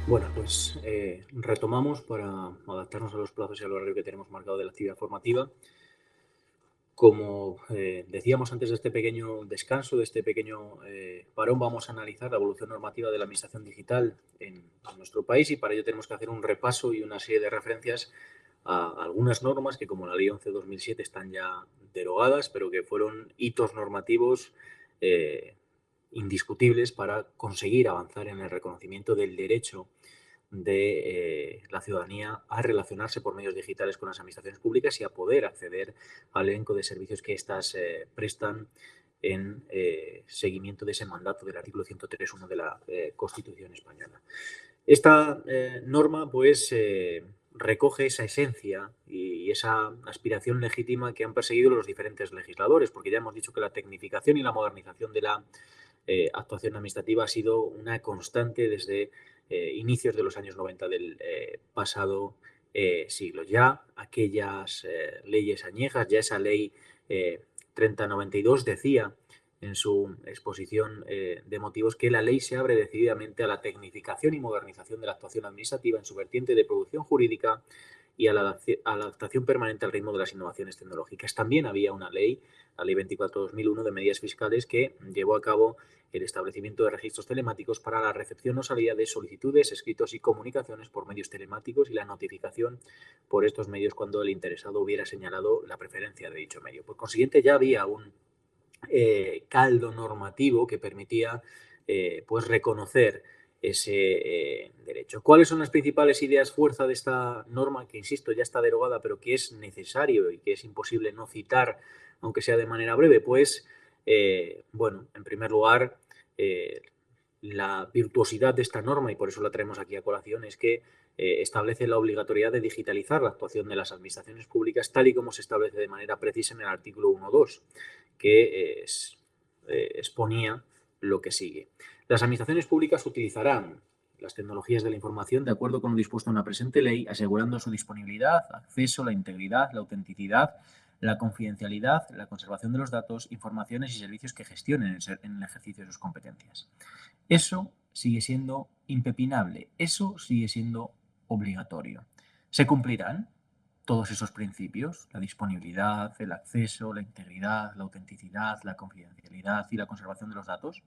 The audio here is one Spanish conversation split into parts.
Bueno, pues retomamos para adaptarnos a los plazos y al horario que tenemos marcado de la actividad formativa. Como decíamos antes de este pequeño descanso, de este pequeño parón, vamos a analizar la evolución normativa de la administración digital en nuestro país y para ello tenemos que hacer un repaso y una serie de referencias a algunas normas que, como la Ley 11/2007, están ya derogadas, pero que fueron hitos normativos eh, indiscutibles para conseguir avanzar en el reconocimiento del derecho de la ciudadanía a relacionarse por medios digitales con las administraciones públicas y a poder acceder al elenco de servicios que éstas prestan en seguimiento de ese mandato del artículo 103.1 de la Constitución española. Esta norma, pues, recoge esa esencia y esa aspiración legítima que han perseguido los diferentes legisladores, porque ya hemos dicho que la tecnificación y la modernización de la actuación administrativa ha sido una constante desde inicios de los años 90 del pasado siglo. Ya aquellas leyes añejas, ya esa ley 3092 decía en su exposición de motivos que la ley se abre decididamente a la tecnificación y modernización de la actuación administrativa en su vertiente de producción jurídica y a la adaptación permanente al ritmo de las innovaciones tecnológicas. También había una ley, la Ley 24/2001 de medidas fiscales, que llevó a cabo el establecimiento de registros telemáticos para la recepción o salida de solicitudes, escritos y comunicaciones por medios telemáticos y la notificación por estos medios cuando el interesado hubiera señalado la preferencia de dicho medio. Por consiguiente, ya había un caldo normativo que permitía pues reconocer ese derecho. ¿Cuáles son las principales ideas fuerza de esta norma que, insisto, ya está derogada, pero que es necesario y que es imposible no citar, aunque sea de manera breve? Pues, bueno, en primer lugar, eh, la virtuosidad de esta norma, y por eso la traemos aquí a colación, es que establece la obligatoriedad de digitalizar la actuación de las administraciones públicas tal y como se establece de manera precisa en el artículo 1.2, que exponía lo que sigue. Las administraciones públicas utilizarán las tecnologías de la información de acuerdo con lo dispuesto en la presente ley, asegurando su disponibilidad, acceso, la integridad, la autenticidad, la confidencialidad, la conservación de los datos, informaciones y servicios que gestionen en el ejercicio de sus competencias. Eso sigue siendo impepinable, eso sigue siendo obligatorio. ¿Se cumplirán todos esos principios? La disponibilidad, el acceso, la integridad, la autenticidad, la confidencialidad y la conservación de los datos.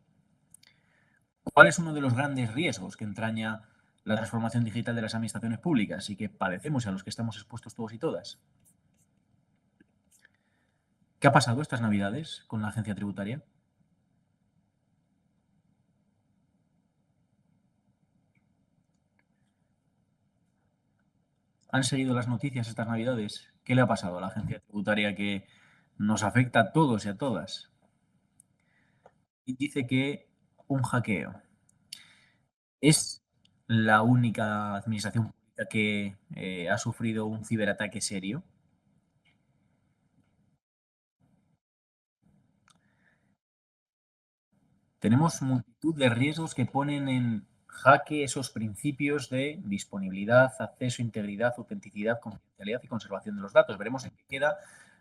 ¿Cuál es uno de los grandes riesgos que entraña la transformación digital de las administraciones públicas y que padecemos y a los que estamos expuestos todos y todas? ¿Qué ha pasado estas Navidades con la agencia tributaria? ¿Han seguido las noticias estas Navidades? ¿Qué le ha pasado a la agencia tributaria que nos afecta a todos y a todas? Y dice que un hackeo. ¿Es la única administración pública que ha sufrido un ciberataque serio? Tenemos multitud de riesgos que ponen en jaque esos principios de disponibilidad, acceso, integridad, autenticidad, confidencialidad y conservación de los datos. Veremos en qué queda,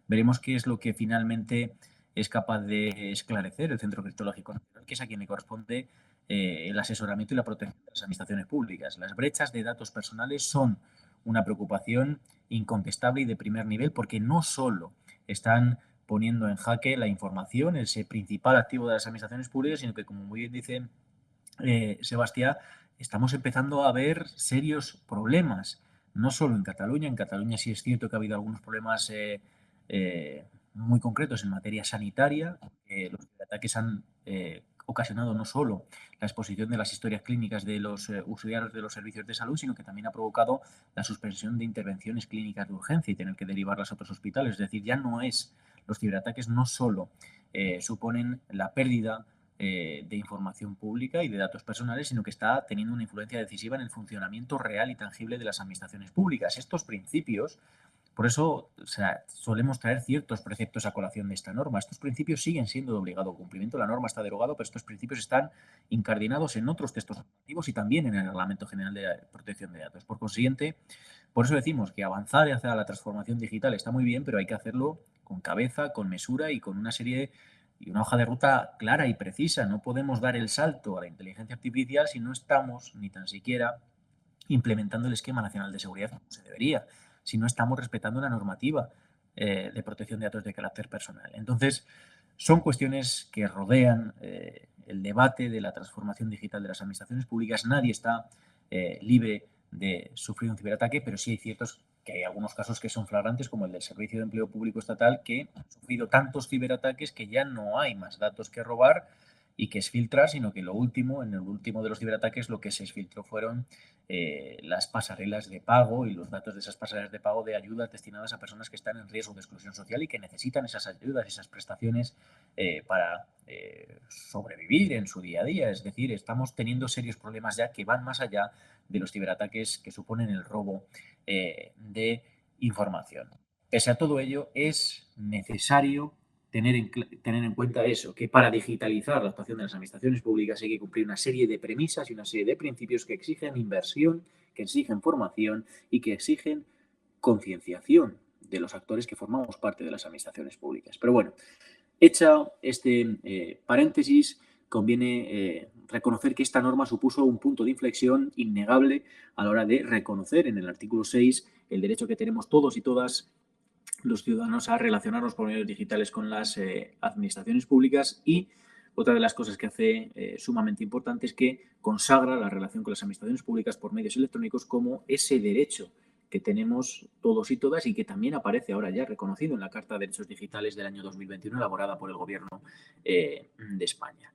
veremos qué es lo que finalmente es capaz de esclarecer el Centro Criptológico Nacional, que es a quien le corresponde el asesoramiento y la protección de las administraciones públicas. Las brechas de datos personales son una preocupación incontestable y de primer nivel porque no solo están poniendo en jaque la información, ese principal activo de las administraciones públicas, sino que, como muy bien dice Sebastián, estamos empezando a ver serios problemas, no solo en Cataluña sí es cierto que ha habido algunos problemas muy concretos en materia sanitaria, los ataques han ocasionado no solo la exposición de las historias clínicas de los usuarios de los servicios de salud, sino que también ha provocado la suspensión de intervenciones clínicas de urgencia y tener que derivarlas a otros hospitales. Es decir, ya no es, los ciberataques no solo suponen la pérdida de información pública y de datos personales, sino que está teniendo una influencia decisiva en el funcionamiento real y tangible de las administraciones públicas. Estos principios, por eso, o sea, solemos traer ciertos preceptos a colación de esta norma. Estos principios siguen siendo de obligado cumplimiento. La norma está derogada, pero estos principios están incardinados en otros textos normativos y también en el Reglamento General de Protección de Datos. Por consiguiente, por eso decimos que avanzar hacia la transformación digital está muy bien, pero hay que hacerlo con cabeza, con mesura y con una serie y una hoja de ruta clara y precisa. No podemos dar el salto a la inteligencia artificial si no estamos ni tan siquiera implementando el Esquema Nacional de Seguridad como se debería, si no estamos respetando la normativa de protección de datos de carácter personal. Entonces, son cuestiones que rodean el debate de la transformación digital de las administraciones públicas. Nadie está libre de sufrir un ciberataque, pero sí hay ciertos que hay algunos casos que son flagrantes, como el del Servicio de Empleo Público Estatal, que ha sufrido tantos ciberataques que ya no hay más datos que robar y que es filtrar, sino que en el último de los ciberataques, lo que se filtró fueron las pasarelas de pago y los datos de esas pasarelas de pago de ayudas destinadas a personas que están en riesgo de exclusión social y que necesitan esas ayudas, esas prestaciones para sobrevivir en su día a día. Es decir, estamos teniendo serios problemas ya que van más allá de los ciberataques que suponen el robo de información. Pese a todo ello, es necesario tener en cuenta eso, que para digitalizar la actuación de las administraciones públicas hay que cumplir una serie de premisas y una serie de principios que exigen inversión, que exigen formación y que exigen concienciación de los actores que formamos parte de las administraciones públicas. Pero bueno, hecha este paréntesis, conviene reconocer que esta norma supuso un punto de inflexión innegable a la hora de reconocer en el artículo 6 el derecho que tenemos todos y todas los ciudadanos a relacionarnos por medios digitales con las administraciones públicas, y otra de las cosas que hace sumamente importante es que consagra la relación con las administraciones públicas por medios electrónicos como ese derecho que tenemos todos y todas y que también aparece ahora ya reconocido en la Carta de Derechos Digitales del año 2021 elaborada por el Gobierno de España.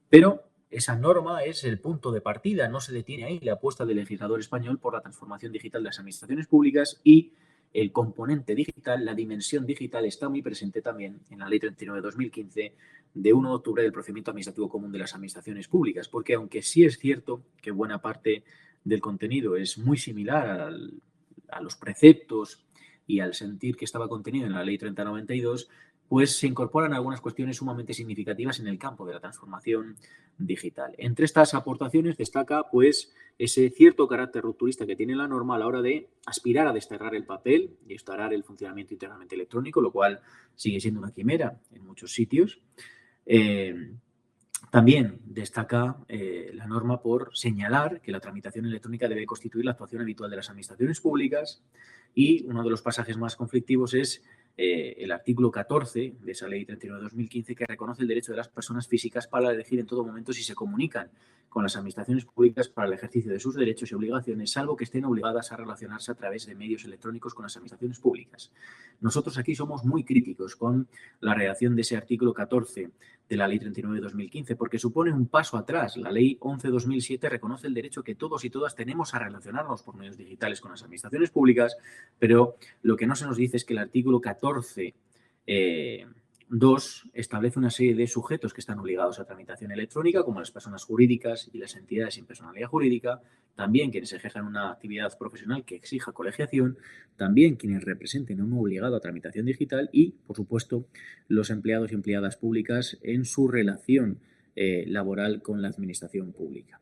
Pero esa norma es el punto de partida, no se detiene ahí la apuesta del legislador español por la transformación digital de las administraciones públicas, y el componente digital, la dimensión digital, está muy presente también en la Ley 39/2015 de 1 de octubre del Procedimiento Administrativo Común de las Administraciones Públicas, porque aunque sí es cierto que buena parte del contenido es muy similar a los preceptos y al sentir que estaba contenido en la Ley 30/92, pues se incorporan algunas cuestiones sumamente significativas en el campo de la transformación digital. Entre estas aportaciones destaca pues ese cierto carácter rupturista que tiene la norma a la hora de aspirar a desterrar el papel y instaurar el funcionamiento íntegramente electrónico, lo cual sigue siendo una quimera en muchos sitios. También destaca la norma por señalar que la tramitación electrónica debe constituir la actuación habitual de las administraciones públicas, y uno de los pasajes más conflictivos es el artículo 14 de esa Ley 39/2015, que reconoce el derecho de las personas físicas para elegir en todo momento si se comunican con las administraciones públicas para el ejercicio de sus derechos y obligaciones, salvo que estén obligadas a relacionarse a través de medios electrónicos con las administraciones públicas. Nosotros aquí somos muy críticos con la redacción de ese artículo 14 de la Ley 39/2015, porque supone un paso atrás. La Ley 11/2007 reconoce el derecho que todos y todas tenemos a relacionarnos por medios digitales con las administraciones públicas, pero lo que no se nos dice es que el artículo 14 2 establece una serie de sujetos que están obligados a tramitación electrónica, como las personas jurídicas y las entidades sin personalidad jurídica, también quienes ejerzan una actividad profesional que exija colegiación, también quienes representen a un obligado a tramitación digital y, por supuesto, los empleados y empleadas públicas en su relación laboral con la administración pública.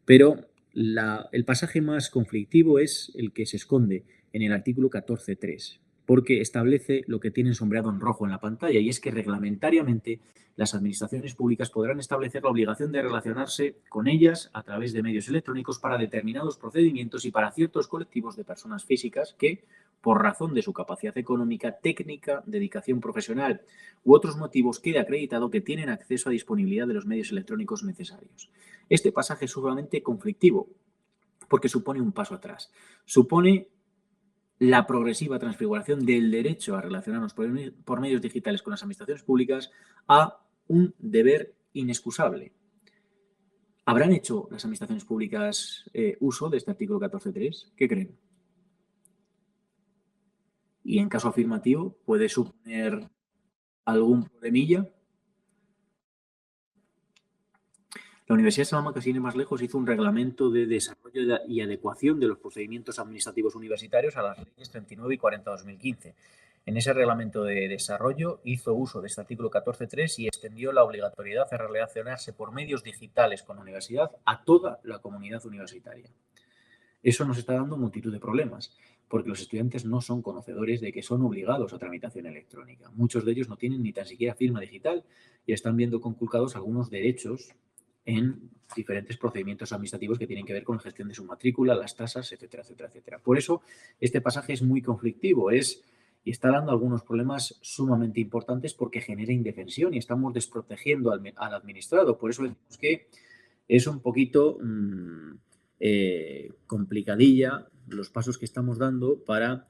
Pero el pasaje más conflictivo es el que se esconde en el artículo 14.3, porque establece lo que tienen sombreado en rojo en la pantalla, y es que reglamentariamente las administraciones públicas podrán establecer la obligación de relacionarse con ellas a través de medios electrónicos para determinados procedimientos y para ciertos colectivos de personas físicas que, por razón de su capacidad económica, técnica, dedicación profesional u otros motivos, quede acreditado que tienen acceso a disponibilidad de los medios electrónicos necesarios. Este pasaje es sumamente conflictivo porque supone un paso atrás. Supone la progresiva transfiguración del derecho a relacionarnos por medios digitales con las administraciones públicas a un deber inexcusable. ¿Habrán hecho las administraciones públicas uso de este artículo 14.3? ¿Qué creen? Y en caso afirmativo, ¿puede suponer algún problemilla? La Universidad de Salamanca, sin ir más lejos, hizo un reglamento de desarrollo y adecuación de los procedimientos administrativos universitarios a las leyes 39 y 40/2015. En ese reglamento de desarrollo hizo uso de este artículo 14.3 y extendió la obligatoriedad de relacionarse por medios digitales con la universidad a toda la comunidad universitaria. Eso nos está dando multitud de problemas, porque los estudiantes no son conocedores de que son obligados a tramitación electrónica. Muchos de ellos no tienen ni tan siquiera firma digital y están viendo conculcados algunos derechos en diferentes procedimientos administrativos que tienen que ver con la gestión de su matrícula, las tasas, etcétera, etcétera, etcétera. Por eso, este pasaje es muy conflictivo, y está dando algunos problemas sumamente importantes porque genera indefensión y estamos desprotegiendo al administrado. Por eso decimos que es un poquito complicadilla los pasos que estamos dando para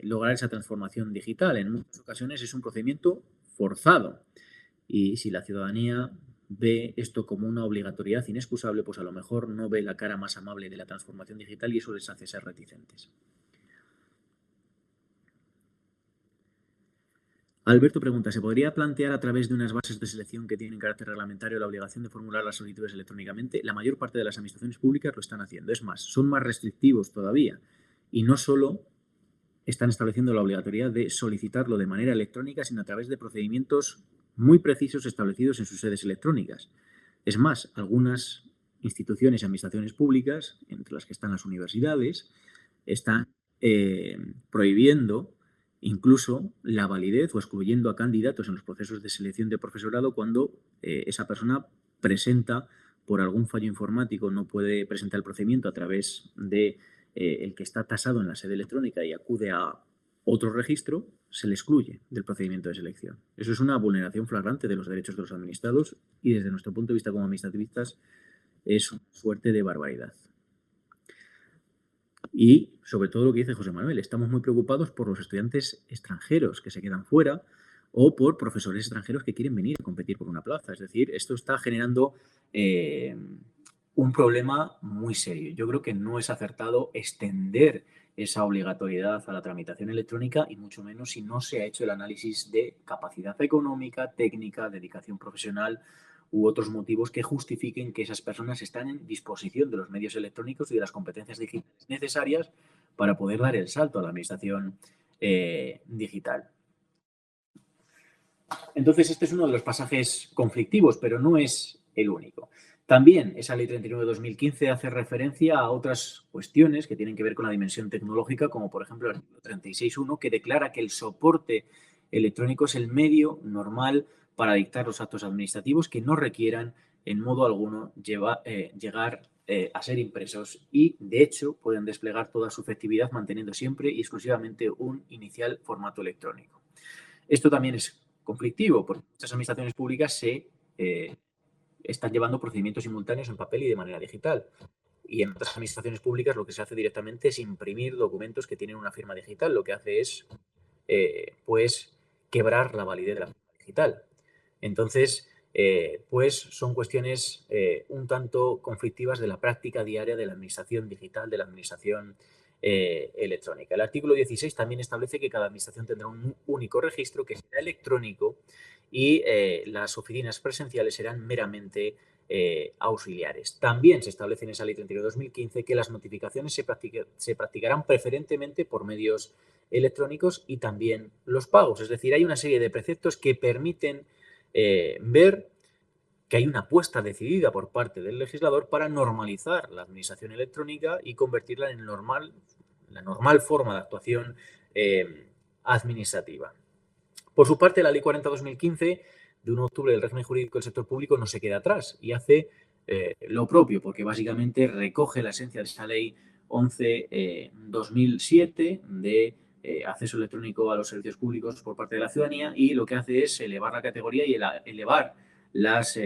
lograr esa transformación digital. En muchas ocasiones es un procedimiento forzado y si la ciudadanía ve esto como una obligatoriedad inexcusable, pues a lo mejor no ve la cara más amable de la transformación digital y eso les hace ser reticentes. Alberto pregunta, ¿se podría plantear a través de unas bases de selección que tienen carácter reglamentario la obligación de formular las solicitudes electrónicamente? La mayor parte de las administraciones públicas lo están haciendo. Es más, son más restrictivos todavía. Y no solo están estableciendo la obligatoriedad de solicitarlo de manera electrónica, sino a través de procedimientos muy precisos establecidos en sus sedes electrónicas. Es más, algunas instituciones y administraciones públicas, entre las que están las universidades, están prohibiendo incluso la validez o excluyendo a candidatos en los procesos de selección de profesorado cuando esa persona presenta por algún fallo informático, no puede presentar el procedimiento a través de el que está tasado en la sede electrónica y acude a otro registro, se le excluye del procedimiento de selección. Eso es una vulneración flagrante de los derechos de los administrados y desde nuestro punto de vista como administrativistas es una suerte de barbaridad. Y sobre todo lo que dice José Manuel, estamos muy preocupados por los estudiantes extranjeros que se quedan fuera o por profesores extranjeros que quieren venir a competir por una plaza. Es decir, esto está generando un problema muy serio. Yo creo que no es acertado extender esa obligatoriedad a la tramitación electrónica y mucho menos si no se ha hecho el análisis de capacidad económica, técnica, dedicación profesional u otros motivos que justifiquen que esas personas están en disposición de los medios electrónicos y de las competencias digitales necesarias para poder dar el salto a la administración digital. Entonces, este es uno de los pasajes conflictivos, pero no es el único. También esa Ley 39 de 2015 hace referencia a otras cuestiones que tienen que ver con la dimensión tecnológica, como por ejemplo el artículo 36.1, que declara que el soporte electrónico es el medio normal para dictar los actos administrativos que no requieran en modo alguno llegar a ser impresos y, de hecho, pueden desplegar toda su efectividad manteniendo siempre y exclusivamente un inicial formato electrónico. Esto también es conflictivo porque muchas administraciones públicas están llevando procedimientos simultáneos en papel y de manera digital. Y en otras administraciones públicas lo que se hace directamente es imprimir documentos que tienen una firma digital. Lo que hace es, pues, quebrar la validez de la firma digital. Entonces, pues son cuestiones un tanto conflictivas de la práctica diaria de la administración digital, de la administración electrónica. El artículo 16 también establece que cada administración tendrá un único registro que será electrónico y las oficinas presenciales serán meramente auxiliares. También se establece en esa Ley 32/2015 que las notificaciones se practicarán preferentemente por medios electrónicos y también los pagos. Es decir, hay una serie de preceptos que permiten ver que hay una apuesta decidida por parte del legislador para normalizar la administración electrónica y convertirla en la normal forma de actuación administrativa. Por su parte, la Ley 40/2015, de 1 de octubre del régimen jurídico del sector público, no se queda atrás y hace lo propio, porque básicamente recoge la esencia de esa Ley 11/2007 de acceso electrónico a los servicios públicos por parte de la ciudadanía y lo que hace es elevar la categoría y elevar las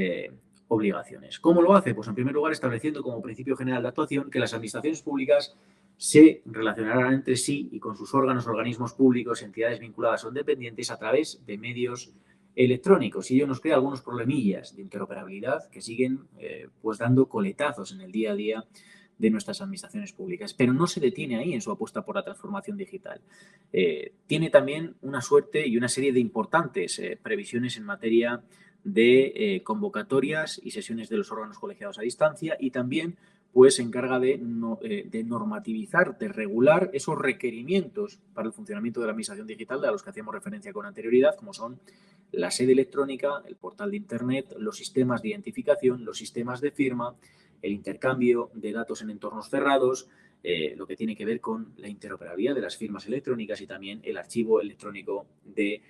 obligaciones. ¿Cómo lo hace? Pues en primer lugar estableciendo como principio general de actuación que las administraciones públicas se relacionarán entre sí y con sus órganos, organismos públicos, entidades vinculadas o dependientes a través de medios electrónicos. Y ello nos crea algunos problemillas de interoperabilidad que siguen pues dando coletazos en el día a día de nuestras administraciones públicas. Pero no se detiene ahí en su apuesta por la transformación digital. Tiene también una suerte y una serie de importantes previsiones en materia de convocatorias y sesiones de los órganos colegiados a distancia y también pues se encarga de normativizar, de regular esos requerimientos para el funcionamiento de la administración digital a los que hacíamos referencia con anterioridad, como son la sede electrónica, el portal de Internet, los sistemas de identificación, los sistemas de firma, el intercambio de datos en entornos cerrados, lo que tiene que ver con la interoperabilidad de las firmas electrónicas y también el archivo electrónico de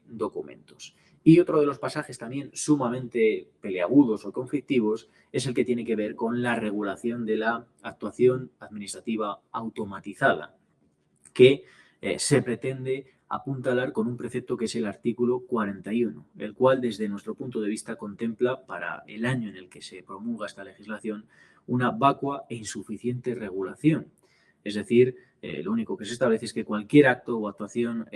documentos. Y otro de los pasajes también sumamente peliagudos o conflictivos es el que tiene que ver con la regulación de la actuación administrativa automatizada, que se pretende apuntalar con un precepto que es el artículo 41, el cual desde nuestro punto de vista contempla para el año en el que se promulga esta legislación una vacua e insuficiente regulación. Es decir, lo único que se establece es que cualquier acto o actuación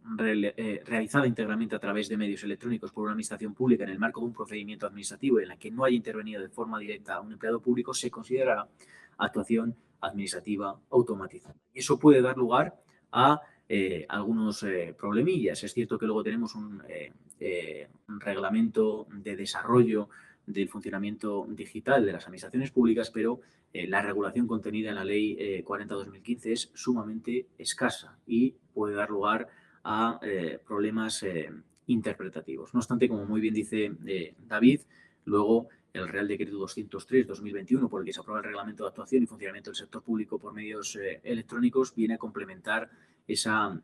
realizada íntegramente a través de medios electrónicos por una administración pública en el marco de un procedimiento administrativo en la que no haya intervenido de forma directa a un empleado público se considerará actuación administrativa automatizada. Y eso puede dar lugar a algunos problemillas. Es cierto que luego tenemos un reglamento de desarrollo del funcionamiento digital de las administraciones públicas, pero la regulación contenida en la Ley 40-2015 es sumamente escasa y puede dar lugar a problemas interpretativos. No obstante, como muy bien dice David, luego el Real Decreto 203-2021, por el que se aprueba el Reglamento de Actuación y Funcionamiento del Sector Público por medios electrónicos, viene a complementar esa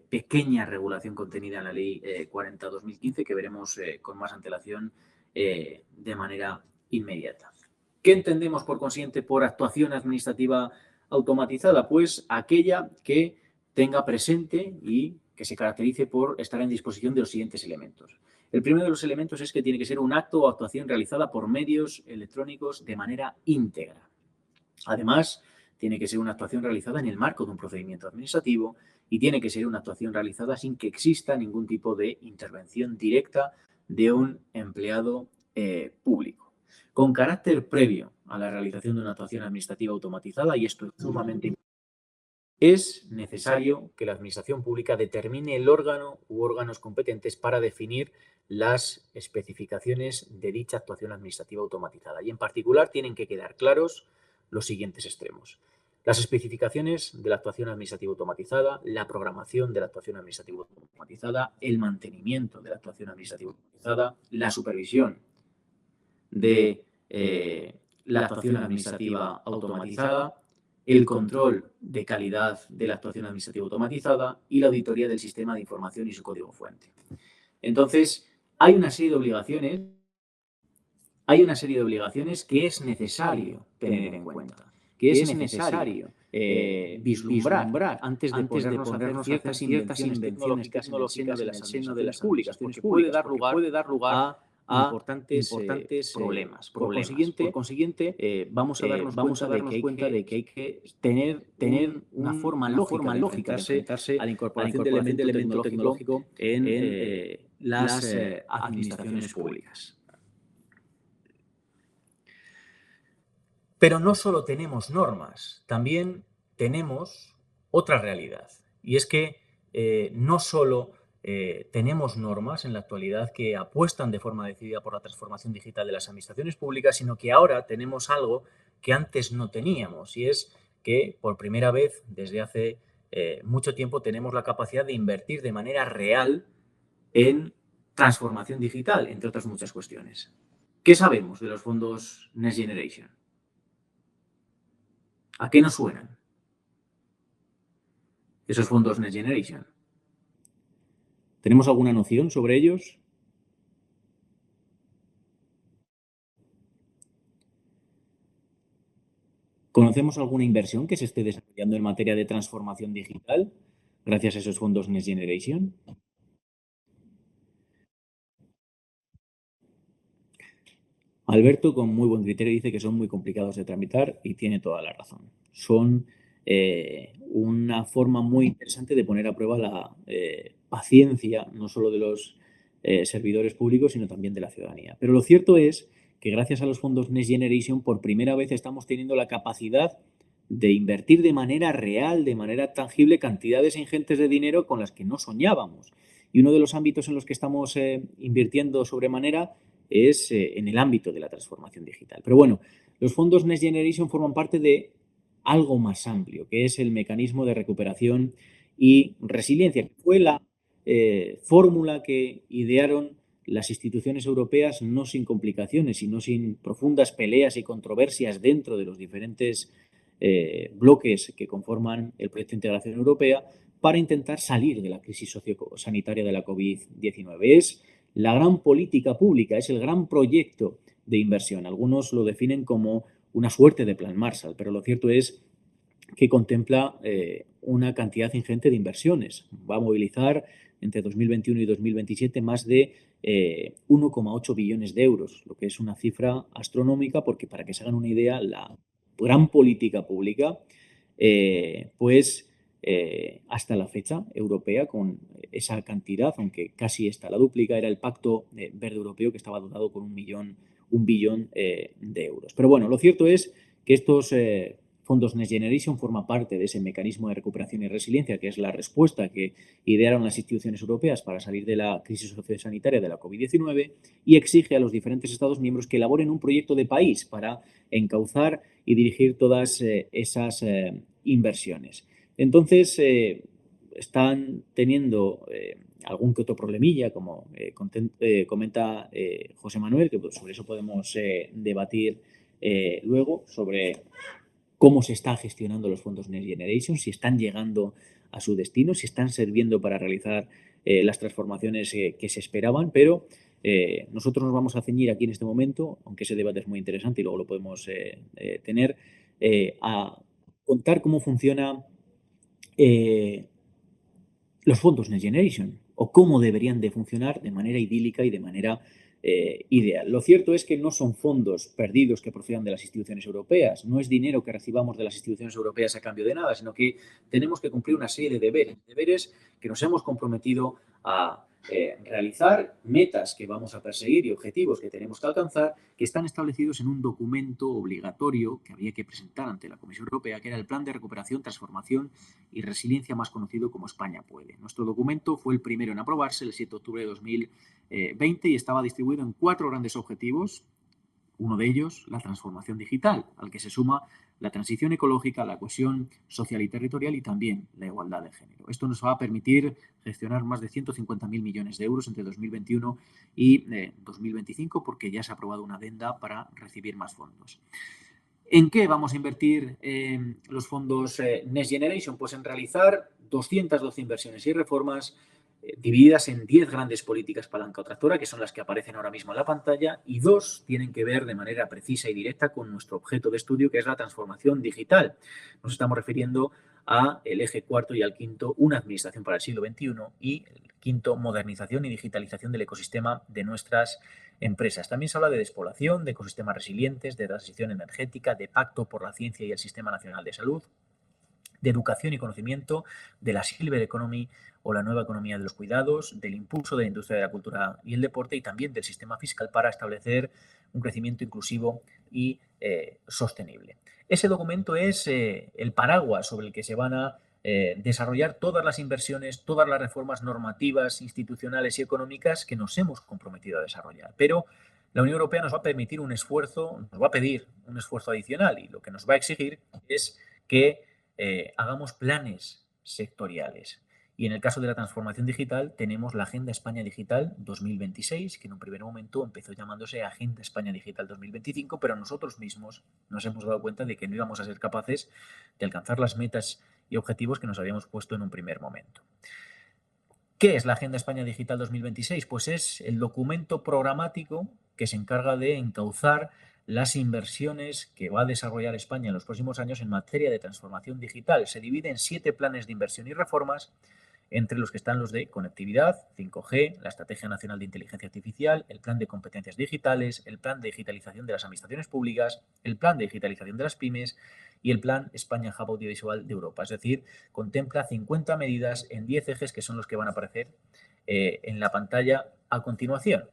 pequeña regulación contenida en la Ley 40-2015 que veremos con más antelación de manera inmediata. ¿Qué entendemos, por consiguiente, por actuación administrativa automatizada? Pues aquella que tenga presente y que se caracterice por estar en disposición de los siguientes elementos. El primero de los elementos es que tiene que ser un acto o actuación realizada por medios electrónicos de manera íntegra. Además, tiene que ser una actuación realizada en el marco de un procedimiento administrativo y tiene que ser una actuación realizada sin que exista ningún tipo de intervención directa de un empleado público. Con carácter previo a la realización de una actuación administrativa automatizada, y esto es sumamente importante, es necesario que la Administración Pública determine el órgano u órganos competentes para definir las especificaciones de dicha actuación administrativa automatizada. Y en particular tienen que quedar claros los siguientes extremos: las especificaciones de la actuación administrativa automatizada, la programación de la actuación administrativa automatizada, el mantenimiento de la actuación administrativa automatizada, la supervisión de la actuación administrativa automatizada, el control de calidad de la actuación administrativa automatizada y la auditoría del sistema de información y su código fuente. Entonces, hay una serie de obligaciones que es necesario tener en cuenta, que es necesario vislumbrar antes de ponernos a hacer ciertas invenciones tecnológicas en el seno de las administraciones públicas, porque puede dar lugar a importantes problemas. Por consiguiente, vamos a darnos cuenta de que hay que tener una forma lógica de enfrentarse a la incorporación de elemento tecnológico en las administraciones públicas. Pero no solo tenemos normas, también tenemos otra realidad. Y es que no solo tenemos normas en la actualidad que apuestan de forma decidida por la transformación digital de las administraciones públicas, sino que ahora tenemos algo que antes no teníamos, y es que por primera vez desde hace mucho tiempo tenemos la capacidad de invertir de manera real en transformación digital, entre otras muchas cuestiones. ¿Qué sabemos de los fondos Next Generation? ¿A qué nos suenan esos fondos Next Generation? ¿Tenemos alguna noción sobre ellos? ¿Conocemos alguna inversión que se esté desarrollando en materia de transformación digital gracias a esos fondos Next Generation? Alberto, con muy buen criterio, dice que son muy complicados de tramitar y tiene toda la razón. Son una forma muy interesante de poner a prueba la paciencia, no solo de los servidores públicos, sino también de la ciudadanía. Pero lo cierto es que gracias a los fondos Next Generation, por primera vez estamos teniendo la capacidad de invertir de manera real, de manera tangible, cantidades ingentes de dinero con las que no soñábamos. Y uno de los ámbitos en los que estamos invirtiendo sobremanera es en el ámbito de la transformación digital. Pero bueno, los fondos Next Generation forman parte de algo más amplio, que es el mecanismo de recuperación y resiliencia, que fue la fórmula que idearon las instituciones europeas no sin complicaciones, sino sin profundas peleas y controversias dentro de los diferentes bloques que conforman el proyecto de integración europea para intentar salir de la crisis sociosanitaria de la COVID-19. Es la gran política pública, es el gran proyecto de inversión. Algunos lo definen como una suerte de plan Marshall, pero lo cierto es que contempla una cantidad ingente de inversiones. Va a movilizar entre 2021 y 2027 más de 1,8 billones de euros, lo que es una cifra astronómica porque, para que se hagan una idea, la gran política pública, hasta la fecha europea, con esa cantidad, aunque casi está la dúplica, era el Pacto Verde Europeo, que estaba dotado con un billón de euros. Pero bueno, lo cierto es que estos fondos Next Generation forman parte de ese mecanismo de recuperación y resiliencia, que es la respuesta que idearon las instituciones europeas para salir de la crisis sociosanitaria de la COVID-19, y exige a los diferentes Estados miembros que elaboren un proyecto de país para encauzar y dirigir todas esas inversiones. Entonces, están teniendo algún que otro problemilla, como comenta José Manuel, que sobre eso podemos debatir luego, sobre cómo se están gestionando los fondos Next Generation, si están llegando a su destino, si están sirviendo para realizar las transformaciones que se esperaban, pero nosotros nos vamos a ceñir aquí en este momento, aunque ese debate es muy interesante y luego lo podemos tener, a contar cómo funciona los fondos Next Generation, o cómo deberían de funcionar de manera idílica y de manera ideal. Lo cierto es que no son fondos perdidos que procedan de las instituciones europeas, no es dinero que recibamos de las instituciones europeas a cambio de nada, sino que tenemos que cumplir una serie de deberes que nos hemos comprometido a realizar, metas que vamos a perseguir y objetivos que tenemos que alcanzar, que están establecidos en un documento obligatorio que había que presentar ante la Comisión Europea, que era el Plan de Recuperación, Transformación y Resiliencia, más conocido como España Puede. Nuestro documento fue el primero en aprobarse el 7 de octubre de 2020 y estaba distribuido en 4 grandes objetivos. Uno de ellos, la transformación digital, al que se suma la transición ecológica, la cohesión social y territorial y también la igualdad de género. Esto nos va a permitir gestionar más de 150.000 millones de euros entre 2021 y 2025, porque ya se ha aprobado una adenda para recibir más fondos. ¿En qué vamos a invertir los fondos Next Generation? Pues en realizar 212 inversiones y reformas divididas en 10 grandes políticas palanca o tractora, que son las que aparecen ahora mismo en la pantalla, y 2 tienen que ver de manera precisa y directa con nuestro objeto de estudio, que es la transformación digital. Nos estamos refiriendo a el eje cuarto y al quinto, una administración para el siglo XXI, y el quinto, modernización y digitalización del ecosistema de nuestras empresas. También se habla de despoblación, de ecosistemas resilientes, de transición energética, de pacto por la ciencia y el Sistema Nacional de Salud, de educación y conocimiento, de la Silver Economy o la nueva economía de los cuidados, del impulso de la industria de la cultura y el deporte, y también del sistema fiscal para establecer un crecimiento inclusivo y sostenible. Ese documento es el paraguas sobre el que se van a desarrollar todas las inversiones, todas las reformas normativas, institucionales y económicas que nos hemos comprometido a desarrollar. Pero la Unión Europea nos va a permitir un esfuerzo, nos va a pedir un esfuerzo adicional, y lo que nos va a exigir es que hagamos planes sectoriales. Y en el caso de la transformación digital tenemos la Agenda España Digital 2026, que en un primer momento empezó llamándose Agenda España Digital 2025, pero nosotros mismos nos hemos dado cuenta de que no íbamos a ser capaces de alcanzar las metas y objetivos que nos habíamos puesto en un primer momento. ¿Qué es la Agenda España Digital 2026? Pues es el documento programático que se encarga de encauzar las inversiones que va a desarrollar España en los próximos años en materia de transformación digital. Se divide en 7 planes de inversión y reformas, entre los que están los de conectividad, 5G, la Estrategia Nacional de Inteligencia Artificial, el Plan de Competencias Digitales, el Plan de Digitalización de las Administraciones Públicas, el Plan de Digitalización de las Pymes y el Plan España Hub Audiovisual de Europa. Es decir, contempla 50 medidas en 10 ejes, que son los que van a aparecer en la pantalla a continuación.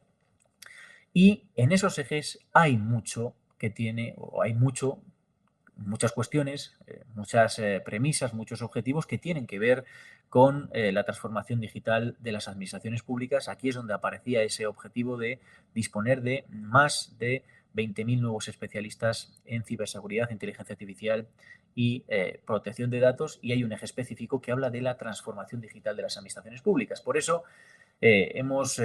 Y en esos ejes hay mucho que tiene, o hay muchas cuestiones, muchas premisas, muchos objetivos que tienen que ver con la transformación digital de las administraciones públicas. Aquí es donde aparecía ese objetivo de disponer de más de 20.000 nuevos especialistas en ciberseguridad, inteligencia artificial y protección de datos, y hay un eje específico que habla de la transformación digital de las administraciones públicas. Por eso hemos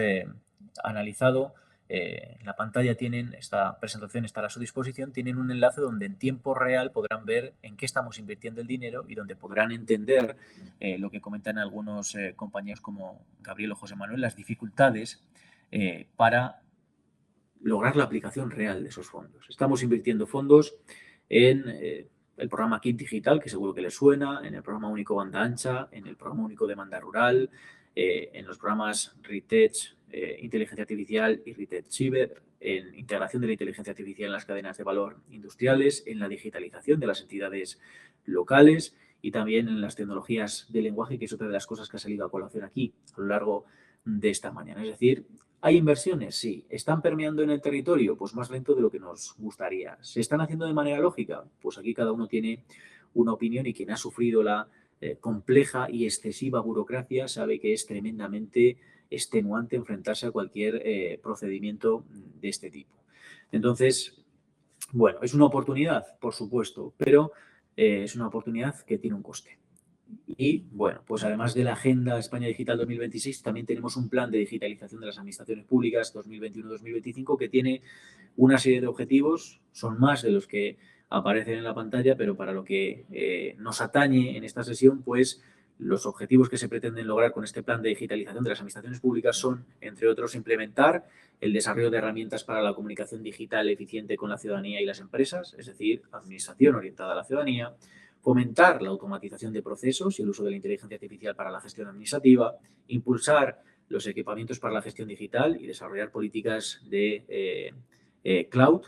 analizado. En la pantalla tienen, esta presentación estará a su disposición, tienen un enlace donde en tiempo real podrán ver en qué estamos invirtiendo el dinero y donde podrán entender lo que comentan algunos compañeros como Gabriel o José Manuel, las dificultades para lograr la aplicación real de esos fondos. Estamos invirtiendo fondos en el programa Kit Digital, que seguro que les suena, en el programa único banda ancha, en el programa único demanda rural, en los programas RITECH, inteligencia artificial y RITECH Cyber, en integración de la inteligencia artificial en las cadenas de valor industriales, en la digitalización de las entidades locales y también en las tecnologías de lenguaje, que es otra de las cosas que ha salido a colación aquí a lo largo de esta mañana. Es decir, ¿hay inversiones? Sí. ¿Están permeando en el territorio? Pues más lento de lo que nos gustaría. ¿Se están haciendo de manera lógica? Pues aquí cada uno tiene una opinión y quien ha sufrido la compleja y excesiva burocracia sabe que es tremendamente extenuante enfrentarse a cualquier procedimiento de este tipo. Entonces, bueno, es una oportunidad, por supuesto, pero es una oportunidad que tiene un coste. Y bueno, pues además de la Agenda España Digital 2026, también tenemos un plan de digitalización de las administraciones públicas 2021-2025 que tiene una serie de objetivos, son más de los que aparecen en la pantalla, pero para lo que nos atañe en esta sesión, pues los objetivos que se pretenden lograr con este plan de digitalización de las administraciones públicas son, entre otros, implementar el desarrollo de herramientas para la comunicación digital eficiente con la ciudadanía y las empresas, es decir, administración orientada a la ciudadanía, fomentar la automatización de procesos y el uso de la inteligencia artificial para la gestión administrativa, impulsar los equipamientos para la gestión digital y desarrollar políticas de cloud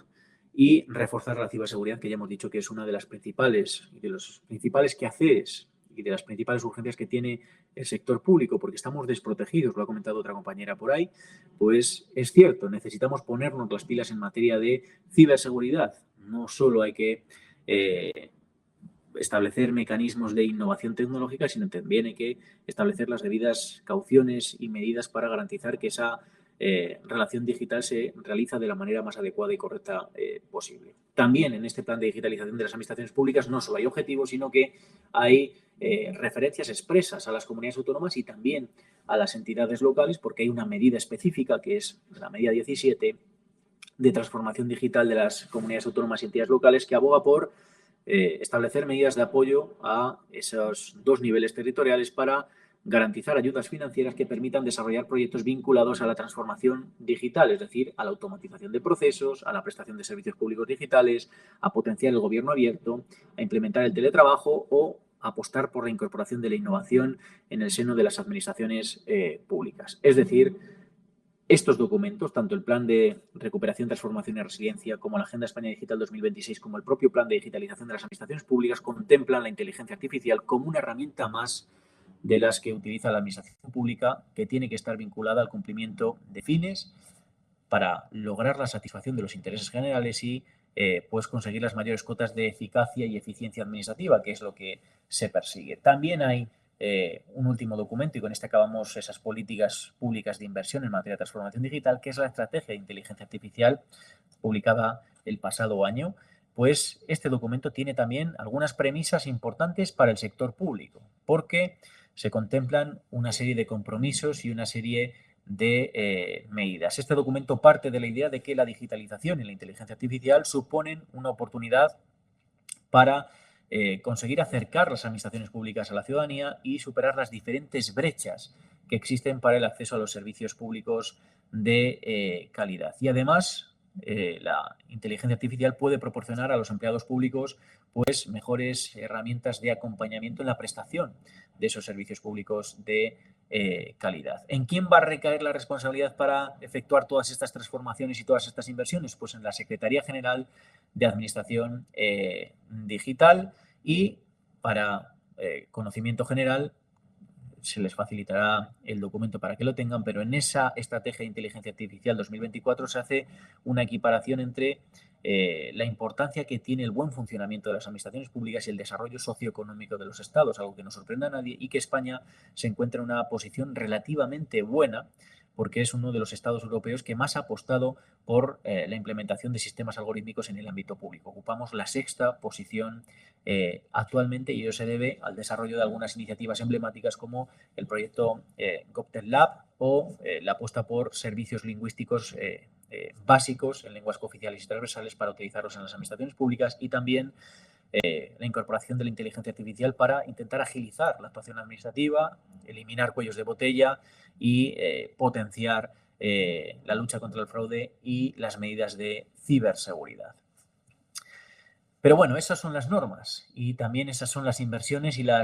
y reforzar la ciberseguridad, que ya hemos dicho que es una de las principales y de los principales quehaceres y de las principales urgencias que tiene el sector público, porque estamos desprotegidos, lo ha comentado otra compañera por ahí, pues es cierto, necesitamos ponernos las pilas en materia de ciberseguridad. No solo hay que establecer mecanismos de innovación tecnológica, sino también hay que establecer las debidas cauciones y medidas para garantizar que esa relación digital se realiza de la manera más adecuada y correcta posible. También en este plan de digitalización de las administraciones públicas no solo hay objetivos, sino que hay referencias expresas a las comunidades autónomas y también a las entidades locales, porque hay una medida específica, que es la medida 17, de transformación digital de las comunidades autónomas y entidades locales, que aboga por establecer medidas de apoyo a esos dos niveles territoriales para garantizar ayudas financieras que permitan desarrollar proyectos vinculados a la transformación digital, es decir, a la automatización de procesos, a la prestación de servicios públicos digitales, a potenciar el gobierno abierto, a implementar el teletrabajo o apostar por la incorporación de la innovación en el seno de las administraciones públicas. Es decir, estos documentos, tanto el Plan de Recuperación, Transformación y Resiliencia como la Agenda España Digital 2026, como el propio Plan de Digitalización de las Administraciones Públicas, contemplan la inteligencia artificial como una herramienta más de las que utiliza la Administración Pública, que tiene que estar vinculada al cumplimiento de fines para lograr la satisfacción de los intereses generales y pues conseguir las mayores cotas de eficacia y eficiencia administrativa, que es lo que se persigue. También hay un último documento, y con este acabamos esas políticas públicas de inversión en materia de transformación digital, que es la Estrategia de Inteligencia Artificial, publicada el pasado año. Pues este documento tiene también algunas premisas importantes para el sector público, porque se contemplan una serie de compromisos y una serie de medidas. Este documento parte de la idea de que la digitalización y la inteligencia artificial suponen una oportunidad para conseguir acercar las administraciones públicas a la ciudadanía y superar las diferentes brechas que existen para el acceso a los servicios públicos de calidad. Y además, la inteligencia artificial puede proporcionar a los empleados públicos pues mejores herramientas de acompañamiento en la prestación de esos servicios públicos de calidad. ¿En quién va a recaer la responsabilidad para efectuar todas estas transformaciones y todas estas inversiones? Pues en la Secretaría General de Administración Digital, y para conocimiento general se les facilitará el documento para que lo tengan, pero en esa Estrategia de Inteligencia Artificial 2024 se hace una equiparación entre la importancia que tiene el buen funcionamiento de las administraciones públicas y el desarrollo socioeconómico de los estados, algo que no sorprende a nadie, y que España se encuentra en una posición relativamente buena porque es uno de los estados europeos que más ha apostado por la implementación de sistemas algorítmicos en el ámbito público. Ocupamos la sexta posición actualmente, y ello se debe al desarrollo de algunas iniciativas emblemáticas como el proyecto GovTech Lab o la apuesta por servicios lingüísticos básicos en lenguas cooficiales y transversales para utilizarlos en las administraciones públicas, y también la incorporación de la inteligencia artificial para intentar agilizar la actuación administrativa, eliminar cuellos de botella y potenciar la lucha contra el fraude y las medidas de ciberseguridad. Pero bueno, esas son las normas y también esas son las inversiones y la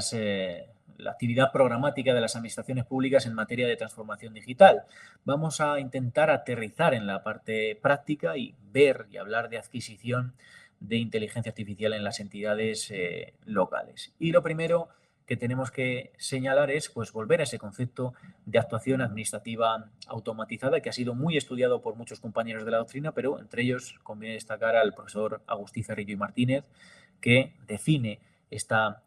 actividad programática de las administraciones públicas en materia de transformación digital. Vamos a intentar aterrizar en la parte práctica y ver y hablar de adquisición de inteligencia artificial en las entidades locales. Y lo primero que tenemos que señalar es pues, volver a ese concepto de actuación administrativa automatizada que ha sido muy estudiado por muchos compañeros de la doctrina, pero entre ellos conviene destacar al profesor Agustí Cerrillo y Martínez, que define esta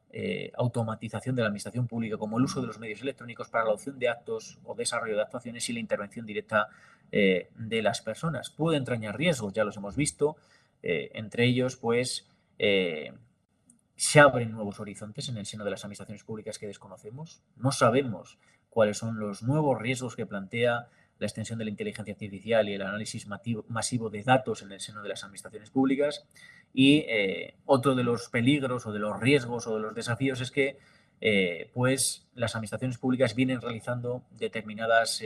automatización de la administración pública como el uso de los medios electrónicos para la adopción de actos o desarrollo de actuaciones y la intervención directa de las personas. Puede entrañar riesgos, ya los hemos visto, entre ellos, pues, se abren nuevos horizontes en el seno de las administraciones públicas que desconocemos. No sabemos cuáles son los nuevos riesgos que plantea la extensión de la inteligencia artificial y el análisis masivo de datos en el seno de las administraciones públicas. Y otro de los peligros o de los riesgos o de los desafíos es que pues las administraciones públicas vienen realizando determinadas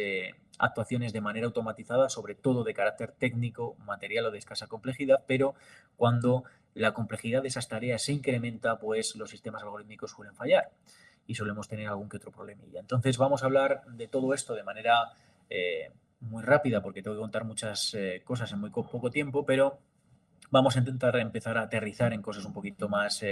actuaciones de manera automatizada, sobre todo de carácter técnico, material o de escasa complejidad, pero cuando la complejidad de esas tareas se incrementa, pues los sistemas algorítmicos suelen fallar y solemos tener algún que otro problemilla. Entonces vamos a hablar de todo esto de manera muy rápida porque tengo que contar muchas cosas en muy poco tiempo, pero vamos a intentar empezar a aterrizar en cosas un poquito más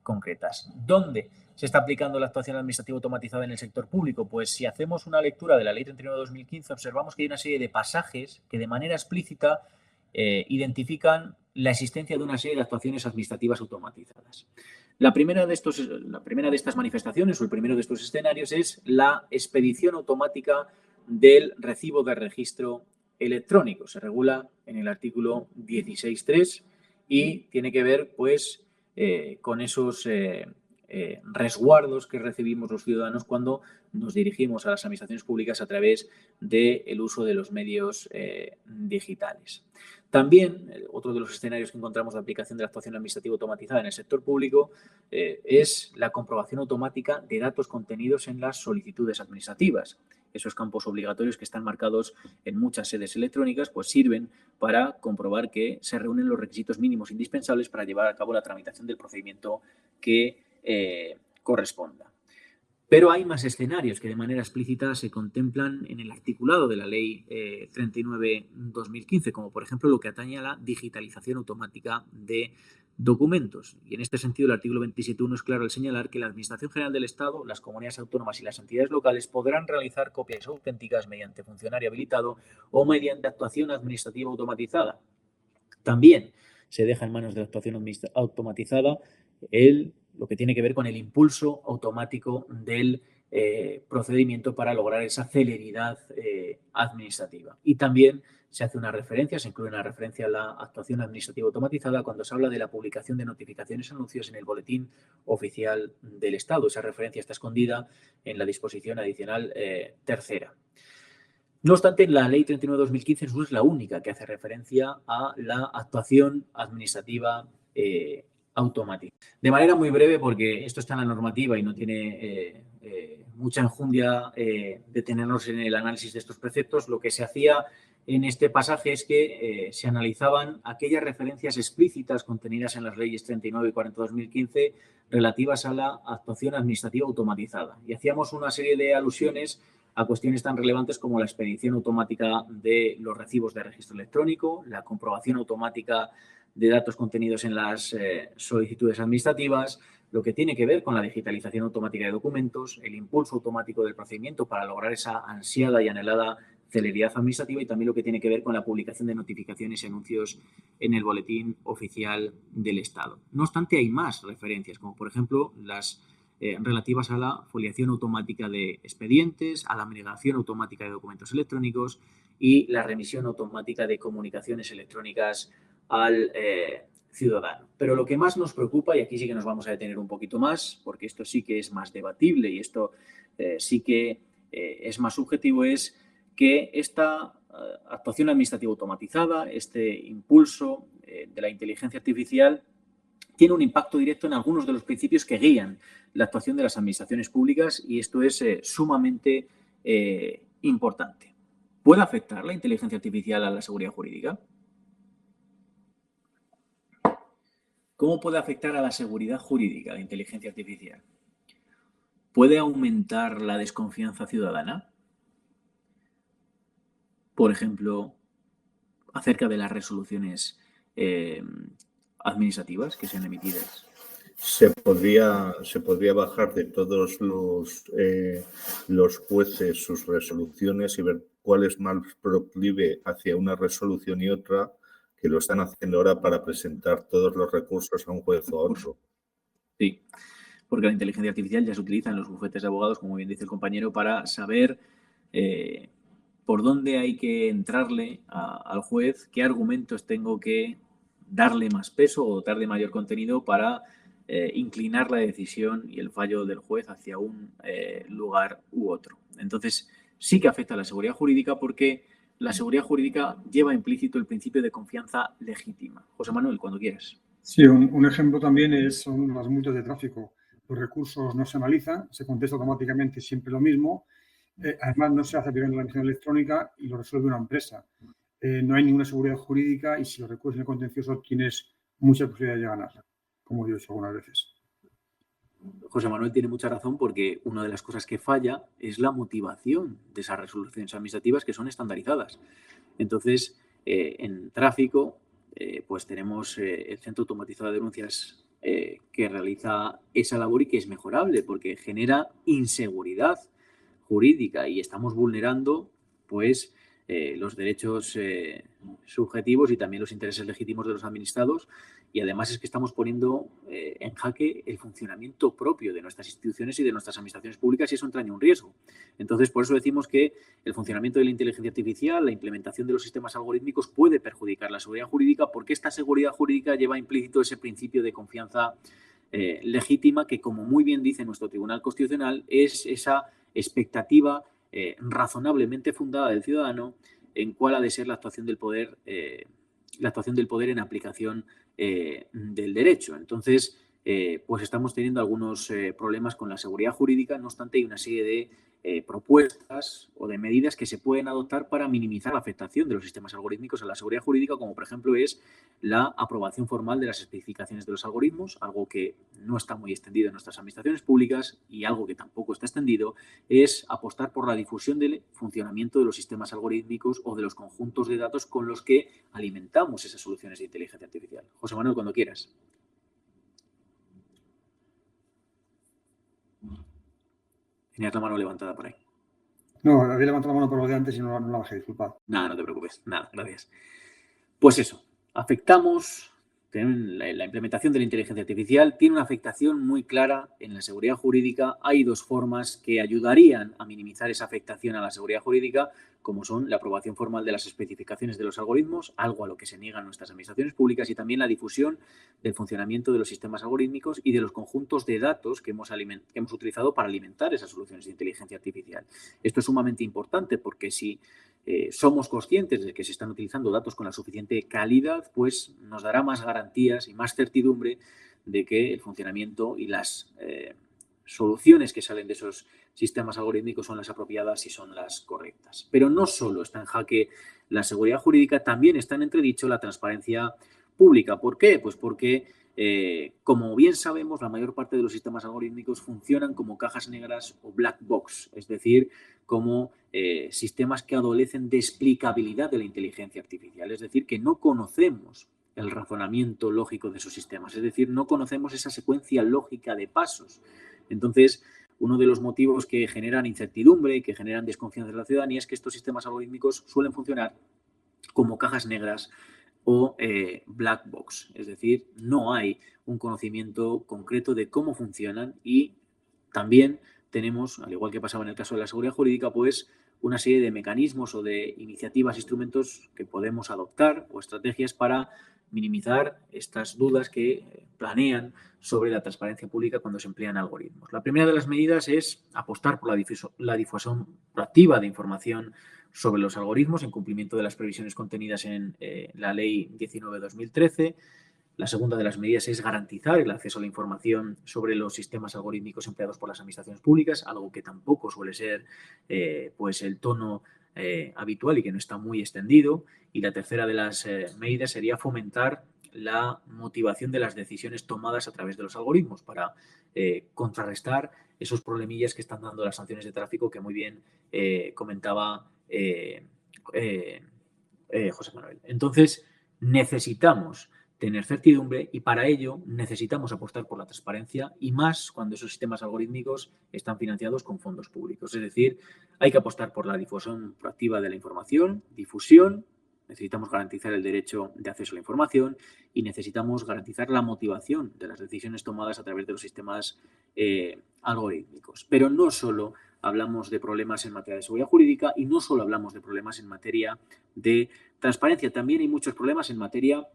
concretas. ¿Dónde se está aplicando la actuación administrativa automatizada en el sector público? Pues si hacemos una lectura de la Ley 39 de 2015, observamos que hay una serie de pasajes que de manera explícita identifican la existencia de una serie de actuaciones administrativas automatizadas. La primera de estas manifestaciones o el primero de estos escenarios es la expedición automática del recibo de registro electrónico. Se regula en el artículo 16.3 y tiene que ver pues, con esos resguardos que recibimos los ciudadanos cuando nos dirigimos a las administraciones públicas a través del uso de los medios digitales. También, otro de los escenarios que encontramos de aplicación de la actuación administrativa automatizada en el sector público es la comprobación automática de datos contenidos en las solicitudes administrativas. Esos campos obligatorios que están marcados en muchas sedes electrónicas, pues sirven para comprobar que se reúnen los requisitos mínimos indispensables para llevar a cabo la tramitación del procedimiento que corresponda. Pero hay más escenarios que de manera explícita se contemplan en el articulado de la Ley 39/2015, como por ejemplo lo que atañe a la digitalización automática de documentos. Y en este sentido el artículo 27.1 es claro al señalar que la Administración General del Estado, las comunidades autónomas y las entidades locales podrán realizar copias auténticas mediante funcionario habilitado o mediante actuación administrativa automatizada. También se deja en manos de la actuación automatizada lo que tiene que ver con el impulso automático del procedimiento para lograr esa celeridad administrativa. Y también se hace una referencia, se incluye una referencia a la actuación administrativa automatizada cuando se habla de la publicación de notificaciones y anuncios en el Boletín Oficial del Estado. Esa referencia está escondida en la disposición adicional tercera. No obstante, la Ley 39/2015 no es la única que hace referencia a la actuación administrativa automática. De manera muy breve, porque esto está en la normativa y no tiene mucha enjundia detenernos en el análisis de estos preceptos, lo que se hacía en este pasaje es que se analizaban aquellas referencias explícitas contenidas en las leyes 39 y 40/2015 relativas a la actuación administrativa automatizada. Y hacíamos una serie de alusiones a cuestiones tan relevantes como la expedición automática de los recibos de registro electrónico, la comprobación automática de datos contenidos en las solicitudes administrativas, lo que tiene que ver con la digitalización automática de documentos, el impulso automático del procedimiento para lograr esa ansiada y anhelada celeridad administrativa y también lo que tiene que ver con la publicación de notificaciones y anuncios en el Boletín Oficial del Estado. No obstante, hay más referencias, como por ejemplo las relativas a la foliación automática de expedientes, a la migración automática de documentos electrónicos y la remisión automática de comunicaciones electrónicas al ciudadano. Pero lo que más nos preocupa, y aquí sí que nos vamos a detener un poquito más, porque esto sí que es más debatible y esto sí que es más subjetivo, es que esta actuación administrativa automatizada, este impulso de la inteligencia artificial, tiene un impacto directo en algunos de los principios que guían la actuación de las administraciones públicas y esto es sumamente importante. ¿Puede afectar la inteligencia artificial a la seguridad jurídica? ¿Cómo puede afectar a la seguridad jurídica la inteligencia artificial? ¿Puede aumentar la desconfianza ciudadana? Por ejemplo, acerca de las resoluciones eh, administrativas que sean emitidas. Se podría bajar de todos los jueces sus resoluciones y ver cuál es más proclive hacia una resolución y otra, que lo están haciendo ahora para presentar todos los recursos a un juez o a otro. Sí, porque la inteligencia artificial ya se utiliza en los bufetes de abogados, como bien dice el compañero, para saber por dónde hay que entrarle al juez, qué argumentos tengo que darle más peso o darle mayor contenido para inclinar la decisión y el fallo del juez hacia un lugar u otro. Entonces, sí que afecta a la seguridad jurídica porque la seguridad jurídica lleva implícito el principio de confianza legítima. José Manuel, cuando quieras. Sí, un ejemplo también son las multas de tráfico. Los recursos no se analizan, se contesta automáticamente siempre lo mismo. Además, no se hace primero la emisión electrónica y lo resuelve una empresa. No hay ninguna seguridad jurídica y si lo recurres en el contencioso tienes muchas posibilidades de ganar, como he dicho algunas veces. José Manuel tiene mucha razón porque una de las cosas que falla es la motivación de esas resoluciones administrativas que son estandarizadas. Entonces, en tráfico, pues tenemos el Centro Automatizado de Denuncias que realiza esa labor y que es mejorable porque genera inseguridad jurídica y estamos vulnerando, pues, los derechos subjetivos y también los intereses legítimos de los administrados y además es que estamos poniendo en jaque el funcionamiento propio de nuestras instituciones y de nuestras administraciones públicas y eso entraña un riesgo. Entonces, por eso decimos que el funcionamiento de la inteligencia artificial, la implementación de los sistemas algorítmicos puede perjudicar la seguridad jurídica porque esta seguridad jurídica lleva implícito ese principio de confianza legítima que, como muy bien dice nuestro Tribunal Constitucional, es esa expectativa razonablemente fundada del ciudadano en cuál ha de ser la actuación del poder en aplicación del derecho. Entonces, pues estamos teniendo algunos problemas con la seguridad jurídica, no obstante hay una serie de propuestas o de medidas que se pueden adoptar para minimizar la afectación de los sistemas algorítmicos a la seguridad jurídica, como por ejemplo es la aprobación formal de las especificaciones de los algoritmos, algo que no está muy extendido en nuestras administraciones públicas y algo que tampoco está extendido es apostar por la difusión del funcionamiento de los sistemas algorítmicos o de los conjuntos de datos con los que alimentamos esas soluciones de inteligencia artificial. José Manuel, cuando quieras. Tenías la mano levantada por ahí. No, había levantado la mano por lo de antes y no la bajé, disculpad. Nada, no te preocupes. Nada, gracias. Pues eso, afectamos, la implementación de la inteligencia artificial tiene una afectación muy clara en la seguridad jurídica. Hay dos formas que ayudarían a minimizar esa afectación a la seguridad jurídica, como son la aprobación formal de las especificaciones de los algoritmos, algo a lo que se niegan nuestras administraciones públicas, y también la difusión del funcionamiento de los sistemas algorítmicos y de los conjuntos de datos que hemos utilizado para alimentar esas soluciones de inteligencia artificial. Esto es sumamente importante porque si somos conscientes de que se están utilizando datos con la suficiente calidad, pues nos dará más garantías y más certidumbre de que el funcionamiento y las soluciones que salen de esos sistemas algorítmicos son las apropiadas y son las correctas. Pero no solo está en jaque la seguridad jurídica, también está en entredicho la transparencia pública. ¿Por qué? Pues porque, como bien sabemos, la mayor parte de los sistemas algorítmicos funcionan como cajas negras o black box, es decir, como sistemas que adolecen de explicabilidad de la inteligencia artificial, es decir, que no conocemos el razonamiento lógico de esos sistemas, es decir, no conocemos esa secuencia lógica de pasos. Entonces, uno de los motivos que generan incertidumbre y que generan desconfianza en la ciudadanía es que estos sistemas algorítmicos suelen funcionar como cajas negras o black box, es decir, no hay un conocimiento concreto de cómo funcionan y también tenemos, al igual que pasaba en el caso de la seguridad jurídica, pues una serie de mecanismos o de iniciativas, instrumentos que podemos adoptar o estrategias para minimizar estas dudas que planean sobre la transparencia pública cuando se emplean algoritmos. La primera de las medidas es apostar por la difusión proactiva de información sobre los algoritmos en cumplimiento de las previsiones contenidas en la Ley 19/2013. La segunda de las medidas es garantizar el acceso a la información sobre los sistemas algorítmicos empleados por las administraciones públicas, algo que tampoco suele ser pues el tono habitual y que no está muy extendido. Y la tercera de las medidas sería fomentar la motivación de las decisiones tomadas a través de los algoritmos para contrarrestar esos problemillas que están dando las sanciones de tráfico que muy bien comentaba José Manuel. Entonces, necesitamos tener certidumbre y para ello necesitamos apostar por la transparencia y más cuando esos sistemas algorítmicos están financiados con fondos públicos. Es decir, hay que apostar por la difusión proactiva de la información, difusión, necesitamos garantizar el derecho de acceso a la información y necesitamos garantizar la motivación de las decisiones tomadas a través de los sistemas algorítmicos. Pero no solo hablamos de problemas en materia de seguridad jurídica y no solo hablamos de problemas en materia de transparencia, también hay muchos problemas en materia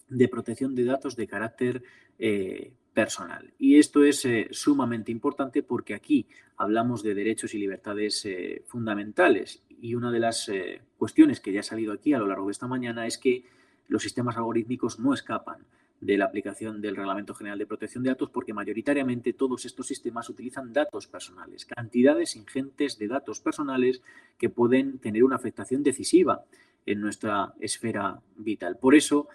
de protección de datos de carácter personal. Y esto es sumamente importante porque aquí hablamos de derechos y libertades fundamentales. Y una de las cuestiones que ya ha salido aquí a lo largo de esta mañana es que los sistemas algorítmicos no escapan de la aplicación del Reglamento General de Protección de Datos porque mayoritariamente todos estos sistemas utilizan datos personales, cantidades ingentes de datos personales que pueden tener una afectación decisiva en nuestra esfera vital. Por eso,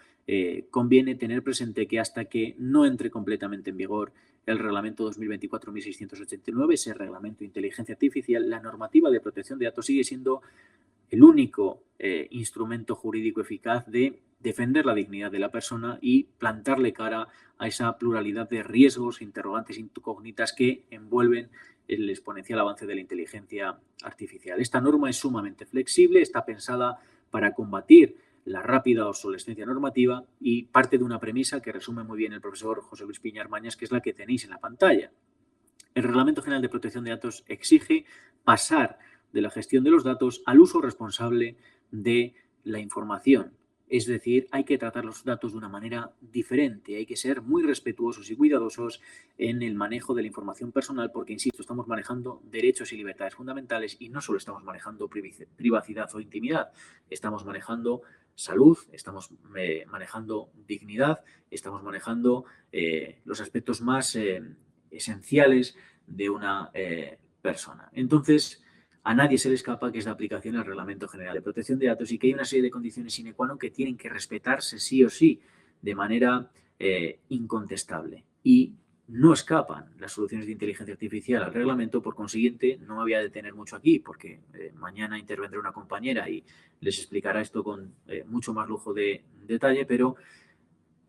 conviene tener presente que hasta que no entre completamente en vigor el reglamento 2024-1689, ese reglamento de inteligencia artificial, la normativa de protección de datos sigue siendo el único instrumento jurídico eficaz de defender la dignidad de la persona y plantarle cara a esa pluralidad de riesgos, interrogantes, incógnitas que envuelven el exponencial avance de la inteligencia artificial. Esta norma es sumamente flexible, está pensada para combatir la rápida obsolescencia normativa y parte de una premisa que resume muy bien el profesor José Luis Piñar Mañas, que es la que tenéis en la pantalla. El Reglamento General de Protección de Datos exige pasar de la gestión de los datos al uso responsable de la información. Es decir, hay que tratar los datos de una manera diferente, hay que ser muy respetuosos y cuidadosos en el manejo de la información personal porque, insisto, estamos manejando derechos y libertades fundamentales y no solo estamos manejando privacidad o intimidad, estamos manejando salud, estamos manejando dignidad, estamos manejando los aspectos más esenciales de una persona. Entonces, a nadie se le escapa que es la aplicación del Reglamento General de Protección de Datos y que hay una serie de condiciones sine qua non que tienen que respetarse sí o sí de manera incontestable. Y no escapan las soluciones de inteligencia artificial al reglamento, por consiguiente, no me voy a detener mucho aquí porque mañana intervendrá una compañera y les explicará esto con mucho más lujo de detalle, pero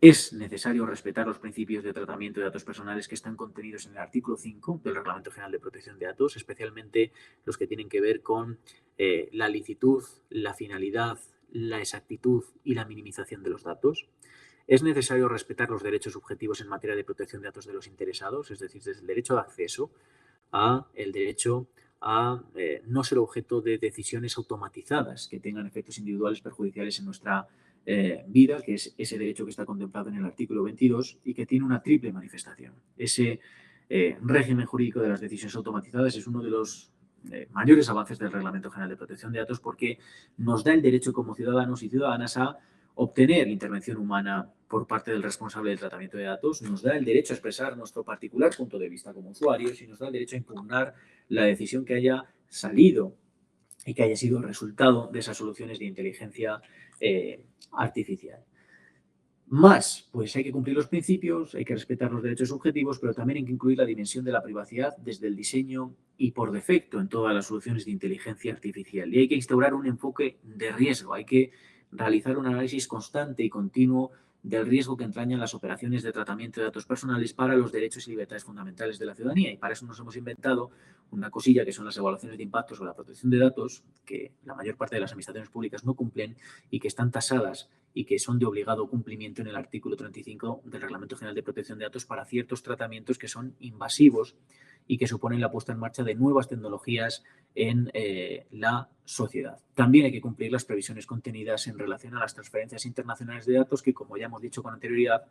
es necesario respetar los principios de tratamiento de datos personales que están contenidos en el artículo 5 del Reglamento General de Protección de Datos, especialmente los que tienen que ver con la licitud, la finalidad, la exactitud y la minimización de los datos. Es necesario respetar los derechos subjetivos en materia de protección de datos de los interesados, es decir, desde el derecho de acceso a el derecho a no ser objeto de decisiones automatizadas que tengan efectos individuales perjudiciales en nuestra vida, que es ese derecho que está contemplado en el artículo 22 y que tiene una triple manifestación. Ese régimen jurídico de las decisiones automatizadas es uno de los mayores avances del Reglamento General de Protección de Datos porque nos da el derecho como ciudadanos y ciudadanas a obtener intervención humana por parte del responsable del tratamiento de datos, nos da el derecho a expresar nuestro particular punto de vista como usuarios y nos da el derecho a impugnar la decisión que haya salido y que haya sido el resultado de esas soluciones de inteligencia artificial. Más, pues hay que cumplir los principios, hay que respetar los derechos subjetivos, pero también hay que incluir la dimensión de la privacidad desde el diseño y por defecto en todas las soluciones de inteligencia artificial. Y hay que instaurar un enfoque de riesgo, hay que realizar un análisis constante y continuo del riesgo que entrañan las operaciones de tratamiento de datos personales para los derechos y libertades fundamentales de la ciudadanía. Y para eso nos hemos inventado una cosilla que son las evaluaciones de impacto sobre la protección de datos, que la mayor parte de las administraciones públicas no cumplen y que están tasadas y que son de obligado cumplimiento en el artículo 35 del Reglamento General de Protección de Datos para ciertos tratamientos que son invasivos y que suponen la puesta en marcha de nuevas tecnologías en la sociedad. También hay que cumplir las previsiones contenidas en relación a las transferencias internacionales de datos que, como ya hemos dicho con anterioridad,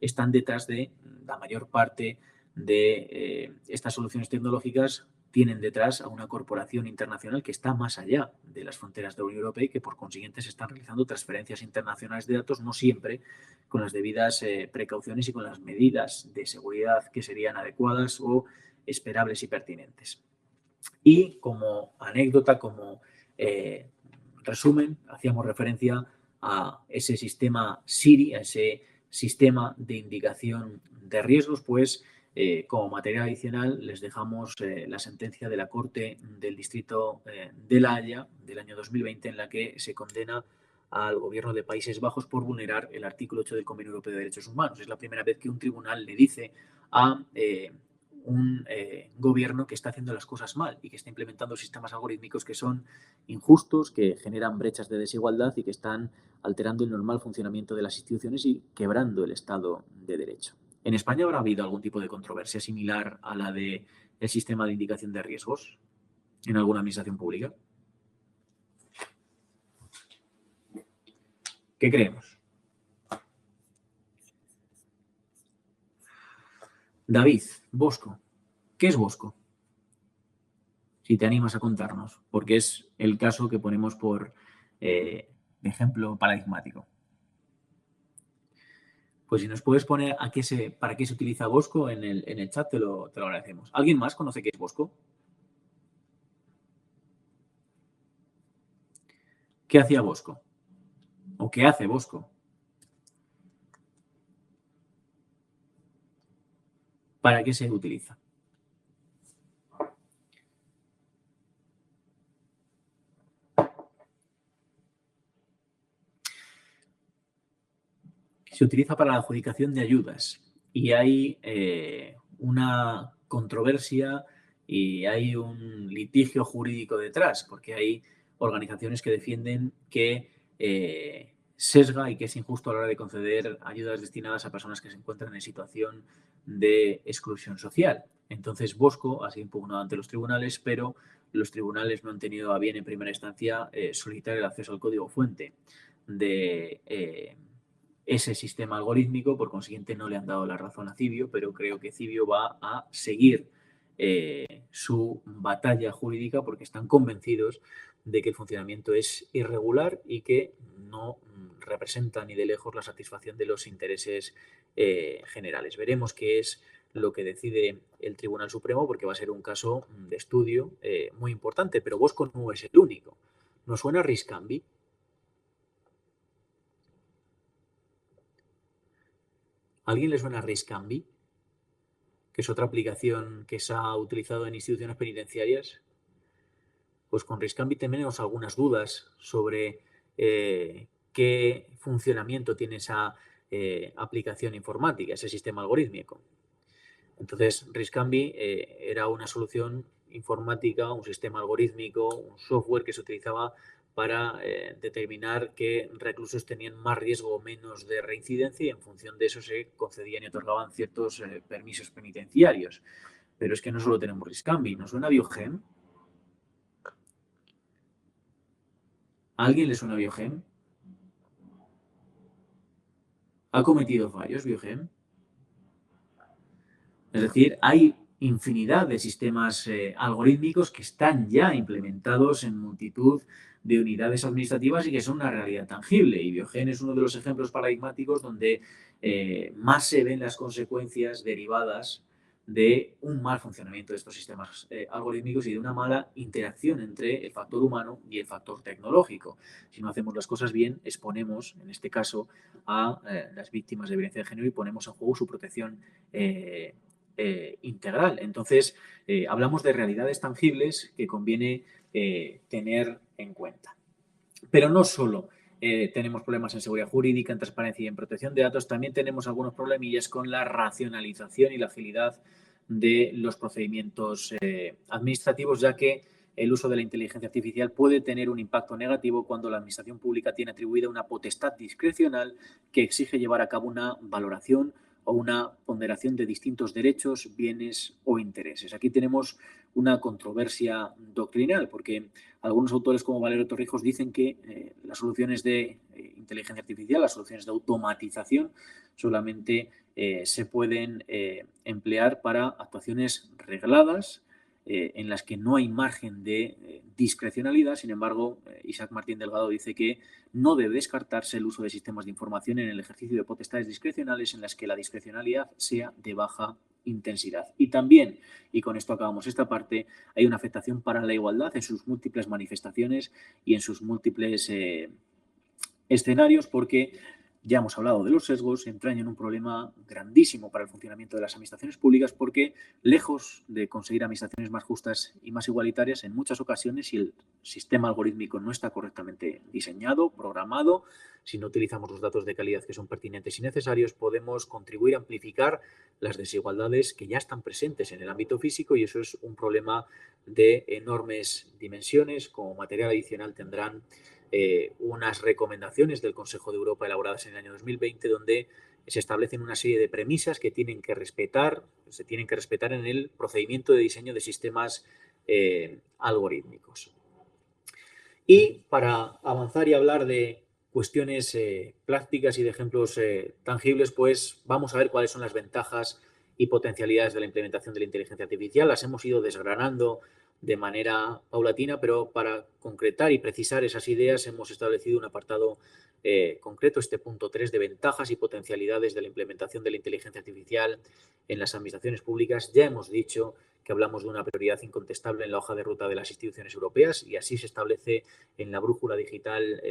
están detrás de la mayor parte de estas soluciones tecnológicas. Tienen detrás a una corporación internacional que está más allá de las fronteras de la Unión Europea y que por consiguiente se están realizando transferencias internacionales de datos, no siempre con las debidas precauciones y con las medidas de seguridad que serían adecuadas o esperables y pertinentes. Y como anécdota, como resumen, hacíamos referencia a ese sistema SIRI, a ese sistema de indicación de riesgos, pues como material adicional les dejamos la sentencia de la Corte del Distrito de La Haya del año 2020 en la que se condena al gobierno de Países Bajos por vulnerar el artículo 8 del Convenio Europeo de Derechos Humanos. Es la primera vez que un tribunal le dice a un gobierno que está haciendo las cosas mal y que está implementando sistemas algorítmicos que son injustos, que generan brechas de desigualdad y que están alterando el normal funcionamiento de las instituciones y quebrando el Estado de Derecho. ¿En España habrá habido algún tipo de controversia similar a la del sistema de indicación de riesgos en alguna administración pública? ¿Qué creemos? David, Bosco. ¿Qué es Bosco? Si te animas a contarnos, porque es el caso que ponemos por ejemplo paradigmático. Pues si nos puedes poner para qué se utiliza Bosco en el chat, te lo agradecemos. ¿Alguien más conoce qué es Bosco? ¿Qué hacía Bosco? ¿O qué hace Bosco? ¿Para qué se utiliza? Se utiliza para la adjudicación de ayudas y hay una controversia y hay un litigio jurídico detrás, porque hay organizaciones que defienden que sesga y que es injusto a la hora de conceder ayudas destinadas a personas que se encuentran en situación de exclusión social. Entonces, Bosco ha sido impugnado ante los tribunales, pero los tribunales no han tenido a bien en primera instancia solicitar el acceso al código fuente de ese sistema algorítmico, por consiguiente no le han dado la razón a Cibio, pero creo que Cibio va a seguir su batalla jurídica porque están convencidos de que el funcionamiento es irregular y que no representa ni de lejos la satisfacción de los intereses generales. Veremos qué es lo que decide el Tribunal Supremo porque va a ser un caso de estudio muy importante, pero Bosco no es el único. ¿Nos suena Riscambi? ¿A alguien le suena Riscambi? Que es otra aplicación que se ha utilizado en instituciones penitenciarias. Pues con Riscambi tenemos algunas dudas sobre qué funcionamiento tiene esa aplicación informática, ese sistema algorítmico. Entonces, Riscambi era una solución informática, un sistema algorítmico, un software que se utilizaba para determinar qué reclusos tenían más riesgo o menos de reincidencia y en función de eso se concedían y otorgaban ciertos permisos penitenciarios. Pero es que no solo tenemos Riscambi, ¿nos suena Biogem? ¿A alguien le suena Biogem? ¿Ha cometido fallos Biogem? Es decir, hay infinidad de sistemas algorítmicos que están ya implementados en multitud de unidades administrativas y que son una realidad tangible. Y Biogen es uno de los ejemplos paradigmáticos donde más se ven las consecuencias derivadas de un mal funcionamiento de estos sistemas algorítmicos y de una mala interacción entre el factor humano y el factor tecnológico. Si no hacemos las cosas bien, exponemos, en este caso, a las víctimas de violencia de género y ponemos en juego su protección integral. Entonces, hablamos de realidades tangibles que conviene tener en cuenta. Pero no solo tenemos problemas en seguridad jurídica, en transparencia y en protección de datos, también tenemos algunos problemillas con la racionalización y la agilidad de los procedimientos administrativos, ya que el uso de la inteligencia artificial puede tener un impacto negativo cuando la administración pública tiene atribuida una potestad discrecional que exige llevar a cabo una valoración o una ponderación de distintos derechos, bienes o intereses. Aquí tenemos una controversia doctrinal, porque algunos autores como Valero Torrijos dicen que las soluciones de inteligencia artificial, las soluciones de automatización, solamente se pueden emplear para actuaciones regladas, en las que no hay margen de discrecionalidad. Sin embargo, Isaac Martín Delgado dice que no debe descartarse el uso de sistemas de información en el ejercicio de potestades discrecionales en las que la discrecionalidad sea de baja intensidad. Y también, y con esto acabamos esta parte, hay una afectación para la igualdad en sus múltiples manifestaciones y en sus múltiples escenarios, porque ya hemos hablado de los sesgos, entrañan un problema grandísimo para el funcionamiento de las administraciones públicas, porque lejos de conseguir administraciones más justas y más igualitarias, en muchas ocasiones, si el sistema algorítmico no está correctamente diseñado, programado, si no utilizamos los datos de calidad que son pertinentes y necesarios, podemos contribuir a amplificar las desigualdades que ya están presentes en el ámbito físico, y eso es un problema de enormes dimensiones. Como material adicional tendrán unas recomendaciones del Consejo de Europa elaboradas en el año 2020, donde se establecen una serie de premisas que se tienen que respetar en el procedimiento de diseño de sistemas algorítmicos. Y para avanzar y hablar de cuestiones prácticas y de ejemplos tangibles, pues vamos a ver cuáles son las ventajas y potencialidades de la implementación de la inteligencia artificial. Las hemos ido desgranando de manera paulatina, pero para concretar y precisar esas ideas hemos establecido un apartado concreto, este punto 3, de ventajas y potencialidades de la implementación de la inteligencia artificial en las administraciones públicas. Ya hemos dicho que hablamos de una prioridad incontestable en la hoja de ruta de las instituciones europeas, y así se establece en la Brújula Digital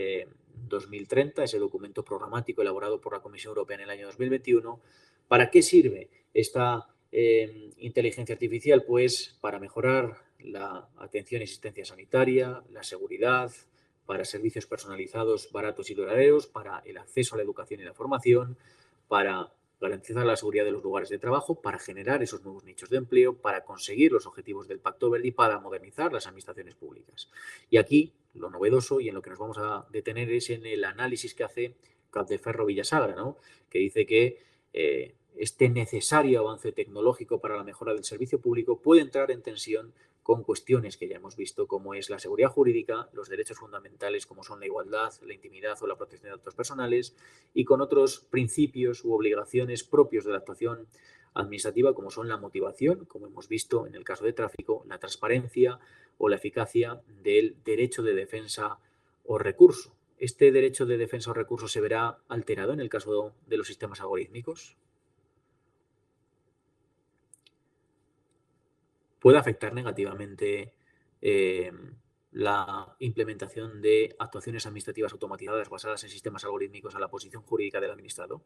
2030, ese documento programático elaborado por la Comisión Europea en el año 2021. ¿Para qué sirve esta inteligencia artificial? Pues para mejorar la atención y asistencia sanitaria, la seguridad, para servicios personalizados, baratos y duraderos, para el acceso a la educación y la formación, para garantizar la seguridad de los lugares de trabajo, para generar esos nuevos nichos de empleo, para conseguir los objetivos del Pacto Verde y para modernizar las administraciones públicas. Y aquí lo novedoso y en lo que nos vamos a detener es en el análisis que hace Capdeferro Villasagra, ¿no? Que dice que este necesario avance tecnológico para la mejora del servicio público puede entrar en tensión con cuestiones que ya hemos visto, como es la seguridad jurídica, los derechos fundamentales como son la igualdad, la intimidad o la protección de datos personales, y con otros principios u obligaciones propios de la actuación administrativa, como son la motivación, como hemos visto en el caso de tráfico, la transparencia o la eficacia del derecho de defensa o recurso. ¿Este derecho de defensa o recurso se verá alterado en el caso de los sistemas algorítmicos? ¿Puede afectar negativamente la implementación de actuaciones administrativas automatizadas basadas en sistemas algorítmicos a la posición jurídica del administrado?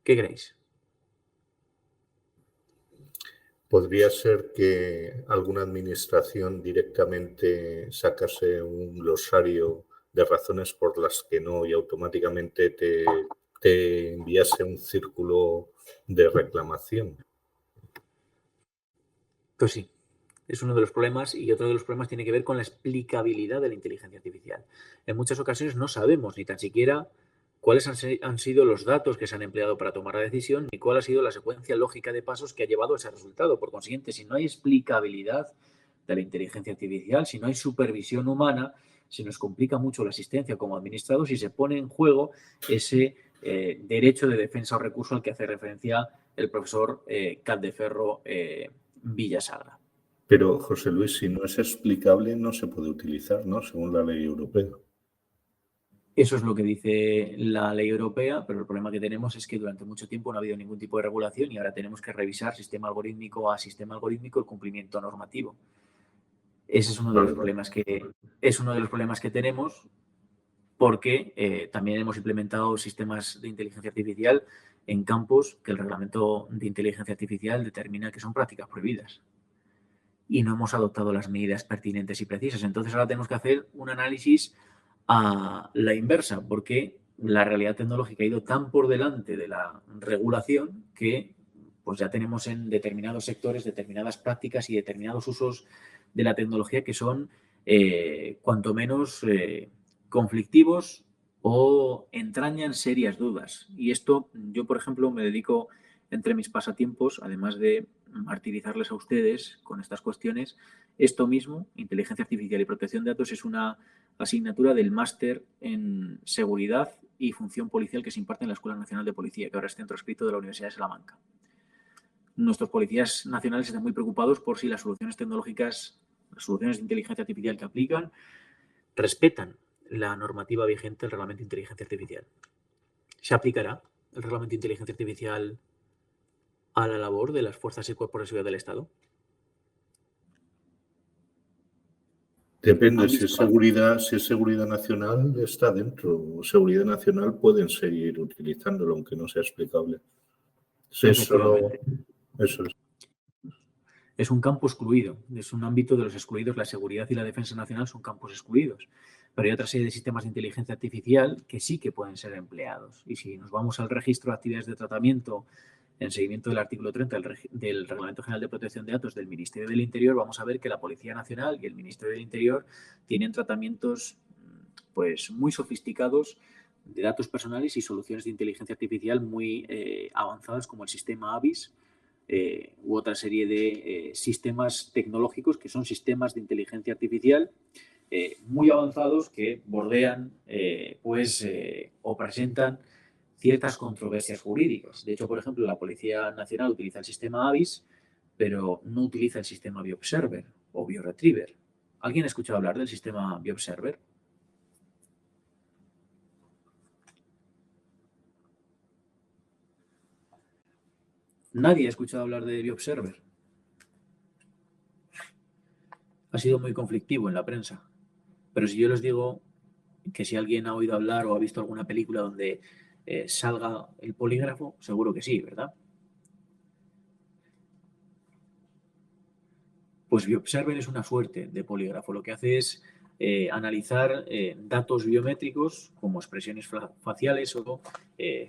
¿Qué creéis? ¿Podría ser que alguna administración directamente sacase un glosario de razones por las que no y automáticamente te enviase un círculo de reclamación? Pues sí, es uno de los problemas, y otro de los problemas tiene que ver con la explicabilidad de la inteligencia artificial. En muchas ocasiones no sabemos ni tan siquiera cuáles han sido los datos que se han empleado para tomar la decisión, ni cuál ha sido la secuencia lógica de pasos que ha llevado a ese resultado. Por consiguiente, si no hay explicabilidad de la inteligencia artificial, si no hay supervisión humana, se nos complica mucho la asistencia como administrados y se pone en juego ese derecho de defensa o recurso al que hace referencia el profesor Capdeferro Villasagra. Pero, José Luis, si no es explicable, no se puede utilizar, ¿no? Según la ley europea. Eso es lo que dice la ley europea, pero el problema que tenemos es que durante mucho tiempo no ha habido ningún tipo de regulación y ahora tenemos que revisar sistema algorítmico a sistema algorítmico el cumplimiento normativo. Ese es uno de los problemas que tenemos, porque también hemos implementado sistemas de inteligencia artificial en campos que el reglamento de inteligencia artificial determina que son prácticas prohibidas. Y no hemos adoptado las medidas pertinentes y precisas. Entonces ahora tenemos que hacer un análisis a la inversa, porque la realidad tecnológica ha ido tan por delante de la regulación que pues ya tenemos en determinados sectores determinadas prácticas y determinados usos de la tecnología que son cuanto menos conflictivos o entrañan serias dudas. Y esto, yo por ejemplo me dedico entre mis pasatiempos, además de martirizarles a ustedes con estas cuestiones, esto mismo, inteligencia artificial y protección de datos, es una asignatura del máster en seguridad y función policial que se imparte en la Escuela Nacional de Policía, que ahora es centro adscrito de la Universidad de Salamanca. Nuestros policías nacionales están muy preocupados por si las soluciones tecnológicas, las soluciones de inteligencia artificial que aplican, respetan la normativa vigente del Reglamento de Inteligencia Artificial. ¿Se aplicará el reglamento de inteligencia artificial a la labor de las fuerzas y cuerpos de seguridad del Estado? Depende, ¿Han si visto? es seguridad nacional, está dentro. Seguridad nacional pueden seguir utilizándolo, aunque no sea explicable. Es solo, Efectivamente. eso es. Es un campo excluido, es un ámbito de los excluidos. La seguridad y la defensa nacional son campos excluidos. Pero hay otra serie de sistemas de inteligencia artificial que sí que pueden ser empleados. Y si nos vamos al registro de actividades de tratamiento en seguimiento del artículo 30 del Reglamento General de Protección de Datos del Ministerio del Interior, vamos a ver que la Policía Nacional y el Ministerio del Interior tienen tratamientos pues, muy sofisticados de datos personales y soluciones de inteligencia artificial muy avanzadas, como el sistema ABIS, u otra serie de sistemas tecnológicos que son sistemas de inteligencia artificial muy avanzados que bordean o presentan ciertas controversias jurídicas. De hecho, por ejemplo, la Policía Nacional utiliza el sistema ABIS, pero no utiliza el sistema BioObserver o BioRetriever. ¿Alguien ha escuchado hablar del sistema BioObserver? Nadie ha escuchado hablar de BioObserver. Ha sido muy conflictivo en la prensa. Pero si yo les digo que si alguien ha oído hablar o ha visto alguna película donde salga el polígrafo, seguro que sí, ¿verdad? Pues BioObserver es una suerte de polígrafo. Lo que hace es analizar datos biométricos como expresiones faciales o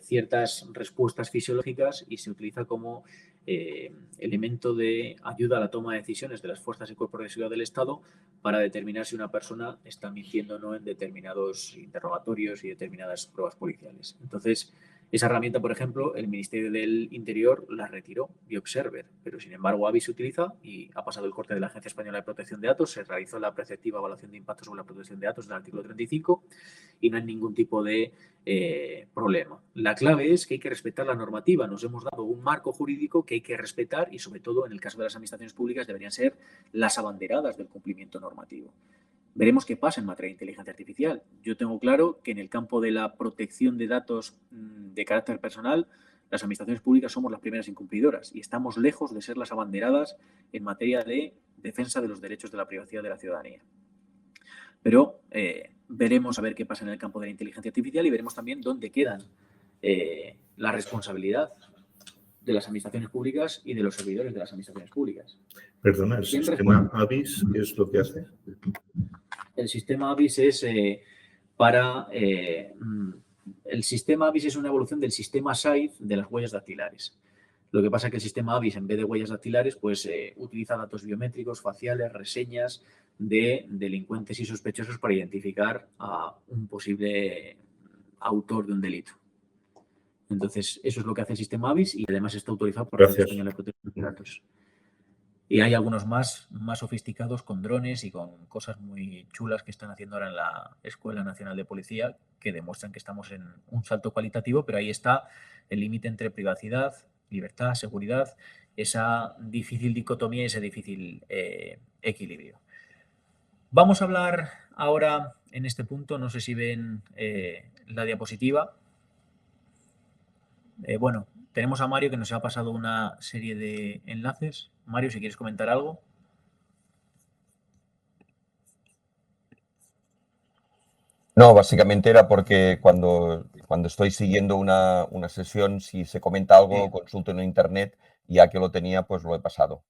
ciertas respuestas fisiológicas y se utiliza como elemento de ayuda a la toma de decisiones de las fuerzas y cuerpos de seguridad del Estado para determinar si una persona está mintiendo o no en determinados interrogatorios y determinadas pruebas policiales. Entonces, esa herramienta, por ejemplo, el Ministerio del Interior la retiró, BioObserver, pero sin embargo ABI se utiliza y ha pasado el corte de la Agencia Española de Protección de Datos, se realizó la preceptiva evaluación de impacto sobre la protección de datos del artículo 35 y no hay ningún tipo de problema. La clave es que hay que respetar la normativa. Nos hemos dado un marco jurídico que hay que respetar y, sobre todo, en el caso de las administraciones públicas, deberían ser las abanderadas del cumplimiento normativo. Veremos qué pasa en materia de inteligencia artificial. Yo tengo claro que en el campo de la protección de datos de carácter personal, las administraciones públicas somos las primeras incumplidoras y estamos lejos de ser las abanderadas en materia de defensa de los derechos de la privacidad de la ciudadanía. Pero veremos a ver qué pasa en el campo de la inteligencia artificial y veremos también dónde quedan la responsabilidad de las administraciones públicas y de los servidores de las administraciones públicas. Perdona, ¿el sistema ABIS qué es lo que hace? El sistema ABIS es el sistema ABIS es una evolución del sistema SAID de las huellas dactilares. Lo que pasa es que el sistema ABIS, en vez de huellas dactilares, pues utiliza datos biométricos, faciales, reseñas de delincuentes y sospechosos para identificar a un posible autor de un delito. Entonces, eso es lo que hace el sistema ABIS y además está autorizado por la Agencia Española de Protección de Datos. Y hay algunos más sofisticados con drones y con cosas muy chulas que están haciendo ahora en la Escuela Nacional de Policía que demuestran que estamos en un salto cualitativo, pero ahí está el límite entre privacidad, libertad, seguridad, esa difícil dicotomía y ese difícil equilibrio. Vamos a hablar ahora en este punto, no sé si ven la diapositiva. Bueno, tenemos a Mario que nos ha pasado una serie de enlaces. Mario, si quieres comentar algo. No, básicamente era porque cuando estoy siguiendo una sesión, si se comenta algo, consulto en internet, y ya que lo tenía, pues lo he pasado,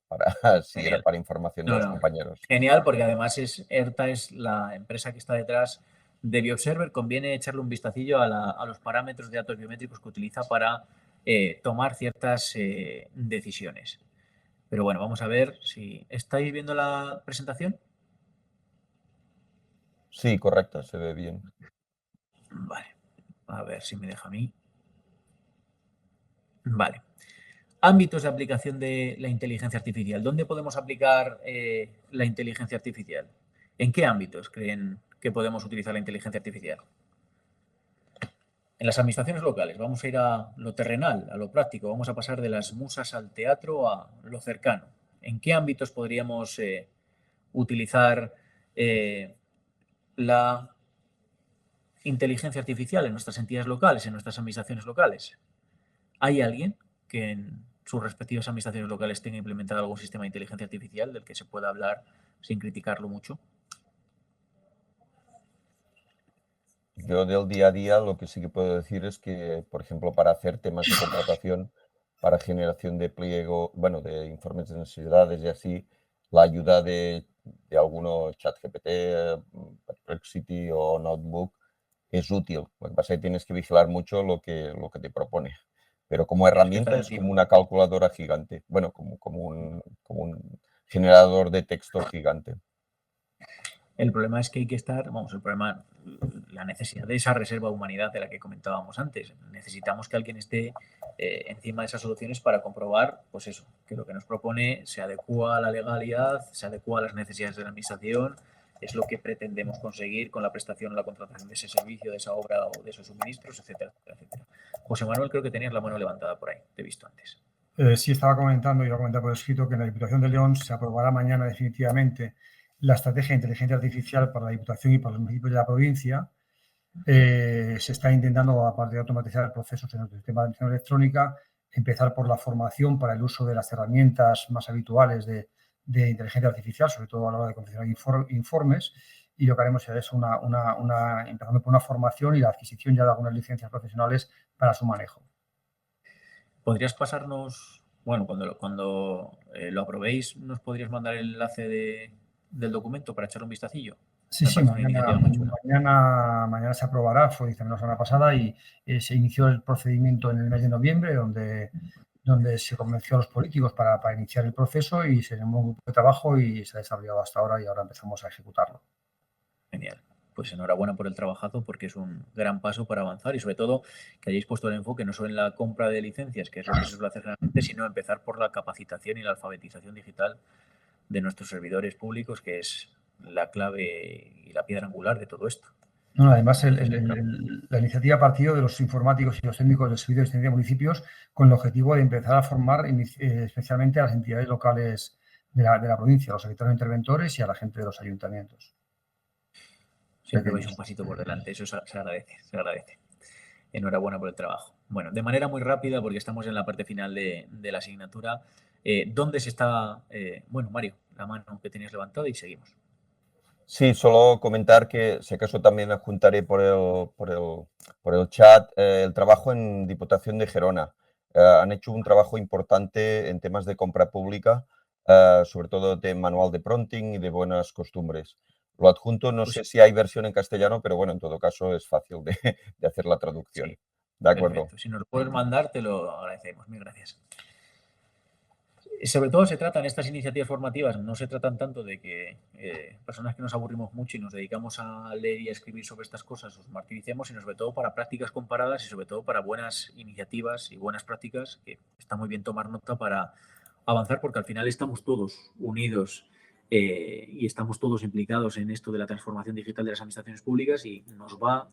si era para información de los compañeros. Genial, porque además ERTA es la empresa que está detrás de BioObserver. Conviene echarle un vistacillo a los parámetros de datos biométricos que utiliza para tomar ciertas decisiones. Pero bueno, vamos a ver si... ¿Estáis viendo la presentación? Sí, correcto, se ve bien. Vale, a ver si me deja a mí. Vale. Ámbitos de aplicación de la inteligencia artificial. ¿Dónde podemos aplicar la inteligencia artificial? ¿En qué ámbitos creen que podemos utilizar la inteligencia artificial? En las administraciones locales. Vamos a ir a lo terrenal, a lo práctico. Vamos a pasar de las musas al teatro a lo cercano. ¿En qué ámbitos podríamos utilizar la inteligencia artificial en nuestras entidades locales, en nuestras administraciones locales? ¿Hay alguien que en sus respectivas administraciones locales tenga implementado algún sistema de inteligencia artificial del que se pueda hablar sin criticarlo mucho? Yo del día a día lo que sí que puedo decir es que, por ejemplo, para hacer temas de contratación, para generación de pliego, bueno, de informes de necesidades y así, la ayuda de algunos ChatGPT, Perplexity o Notebook es útil. Lo que pasa es que tienes que vigilar mucho lo que te propone. Pero como herramienta es como una calculadora gigante. Bueno, como un generador de texto gigante. El problema es que hay que estar, la necesidad de esa reserva de humanidad de la que comentábamos antes. Necesitamos que alguien esté encima de esas soluciones para comprobar, pues eso, que lo que nos propone se adecúa a la legalidad, se adecúa a las necesidades de la administración, es lo que pretendemos conseguir con la prestación o la contratación de ese servicio, de esa obra o de esos suministros, etcétera, etcétera. José Manuel, creo que tenías la mano levantada por ahí, te he visto antes. Sí, estaba comentando, iba a comentar por escrito, que en la Diputación de León se aprobará mañana definitivamente la estrategia de inteligencia artificial para la Diputación y para los municipios de la provincia. Se está intentando, aparte de automatizar procesos en el sistema de administración electrónica, empezar por la formación para el uso de las herramientas más habituales de inteligencia artificial, sobre todo a la hora de confeccionar informes. Y lo que haremos es empezando por una formación y la adquisición ya de algunas licencias profesionales para su manejo. ¿Podrías pasarnos, bueno, cuando lo aprobéis, nos podrías mandar el enlace del documento para echarle un vistacillo? Sí, mañana se aprobará, fue también la semana pasada y se inició el procedimiento en el mes de noviembre donde se convenció a los políticos para iniciar el proceso y se llamó un grupo de trabajo y se ha desarrollado hasta ahora y ahora empezamos a ejecutarlo. Genial. Pues enhorabuena por el trabajazo porque es un gran paso para avanzar y sobre todo que hayáis puesto el enfoque no solo en la compra de licencias, que es lo que se suele hacer generalmente, sino empezar por la capacitación y la alfabetización digital de nuestros servidores públicos, que es la clave y la piedra angular de todo esto. No, además, la iniciativa ha partido de los informáticos y los técnicos del Servicio de Asistencia de Municipios con el objetivo de empezar a formar especialmente a las entidades locales de la provincia, a los secretarios interventores y a la gente de los ayuntamientos. Siempre vais un pasito por delante, eso se agradece, se agradece. Enhorabuena por el trabajo. Bueno, de manera muy rápida, porque estamos en la parte final de la asignatura, ¿dónde se está, bueno, Mario, la mano que tenías levantada y seguimos? Sí, solo comentar que, si acaso también adjuntaré por el chat, el trabajo en Diputación de Gerona. Han hecho un trabajo importante en temas de compra pública, sobre todo de manual de prompting y de buenas costumbres. Lo adjunto, no sé si hay versión en castellano, pero bueno, en todo caso es fácil de hacer la traducción. Sí, de acuerdo. Perfecto. Si nos lo puedes mandar, te lo agradecemos. Mil gracias. Sobre todo se tratan estas iniciativas formativas, no se tratan tanto de que personas que nos aburrimos mucho y nos dedicamos a leer y a escribir sobre estas cosas os martiricemos, sino sobre todo para prácticas comparadas y sobre todo para buenas iniciativas y buenas prácticas, que está muy bien tomar nota para avanzar, porque al final estamos todos unidos y estamos todos implicados en esto de la transformación digital de las administraciones públicas y nos va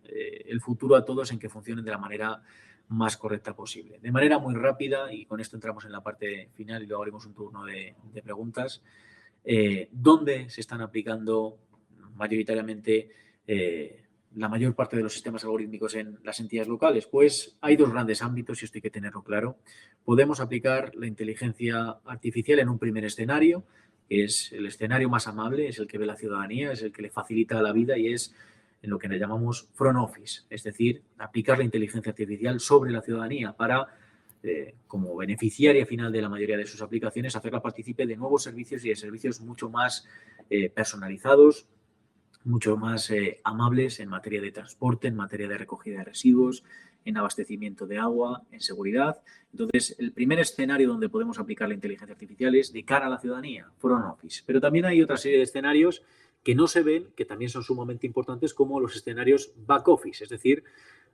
el futuro a todos en que funcionen de la manera más correcta posible. De manera muy rápida, y con esto entramos en la parte final y luego haremos un turno de preguntas, ¿dónde se están aplicando mayoritariamente la mayor parte de los sistemas algorítmicos en las entidades locales? Pues hay dos grandes ámbitos y esto hay que tenerlo claro. Podemos aplicar la inteligencia artificial en un primer escenario, que es el escenario más amable, es el que ve la ciudadanía, es el que le facilita la vida y es en lo que le llamamos front office, es decir, aplicar la inteligencia artificial sobre la ciudadanía para, como beneficiaria final de la mayoría de sus aplicaciones, hacerla partícipe de nuevos servicios y de servicios mucho más personalizados, mucho más amables en materia de transporte, en materia de recogida de residuos, en abastecimiento de agua, en seguridad. Entonces, el primer escenario donde podemos aplicar la inteligencia artificial es de cara a la ciudadanía, front office. Pero también hay otra serie de escenarios que no se ven, que también son sumamente importantes, como los escenarios back office, es decir,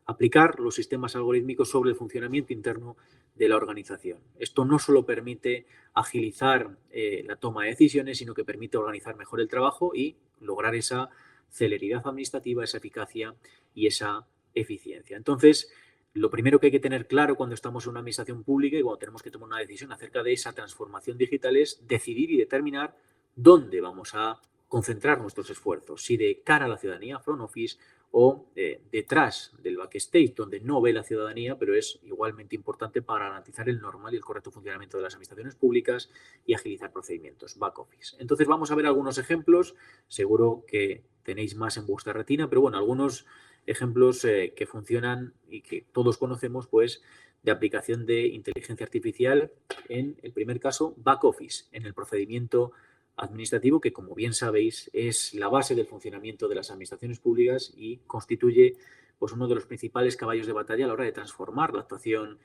aplicar los sistemas algorítmicos sobre el funcionamiento interno de la organización. Esto no solo permite agilizar la toma de decisiones, sino que permite organizar mejor el trabajo y lograr esa celeridad administrativa, esa eficacia y esa eficiencia. Entonces, lo primero que hay que tener claro cuando estamos en una administración pública y cuando tenemos que tomar una decisión acerca de esa transformación digital es decidir y determinar dónde vamos a concentrar nuestros esfuerzos, si de cara a la ciudadanía, front office, o detrás del backstage, donde no ve la ciudadanía, pero es igualmente importante para garantizar el normal y el correcto funcionamiento de las administraciones públicas y agilizar procedimientos, back office. Entonces vamos a ver algunos ejemplos, seguro que tenéis más en vuestra retina, pero bueno, algunos ejemplos que funcionan y que todos conocemos, pues, de aplicación de inteligencia artificial en el primer caso, back office, en el procedimiento administrativo, que como bien sabéis es la base del funcionamiento de las administraciones públicas y constituye, pues, uno de los principales caballos de batalla a la hora de transformar la actuación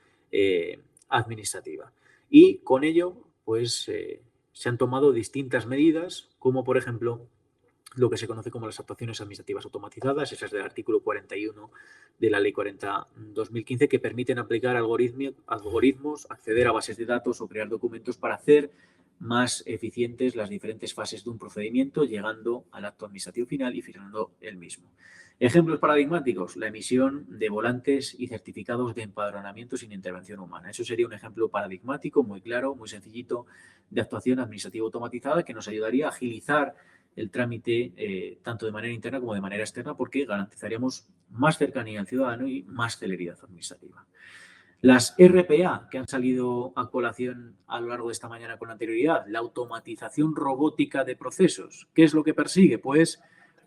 administrativa. Y con ello, pues, se han tomado distintas medidas, como por ejemplo lo que se conoce como las actuaciones administrativas automatizadas, esas del artículo 41 de la Ley 40/2015, que permiten aplicar algoritmos, acceder a bases de datos o crear documentos para hacer más eficientes las diferentes fases de un procedimiento, llegando al acto administrativo final y firmando el mismo. Ejemplos paradigmáticos: la emisión de volantes y certificados de empadronamiento sin intervención humana. Eso sería un ejemplo paradigmático, muy claro, muy sencillito, de actuación administrativa automatizada que nos ayudaría a agilizar el trámite tanto de manera interna como de manera externa, porque garantizaríamos más cercanía al ciudadano y más celeridad administrativa. Las RPA, que han salido a colación a lo largo de esta mañana con anterioridad, la automatización robótica de procesos. ¿Qué es lo que persigue? Pues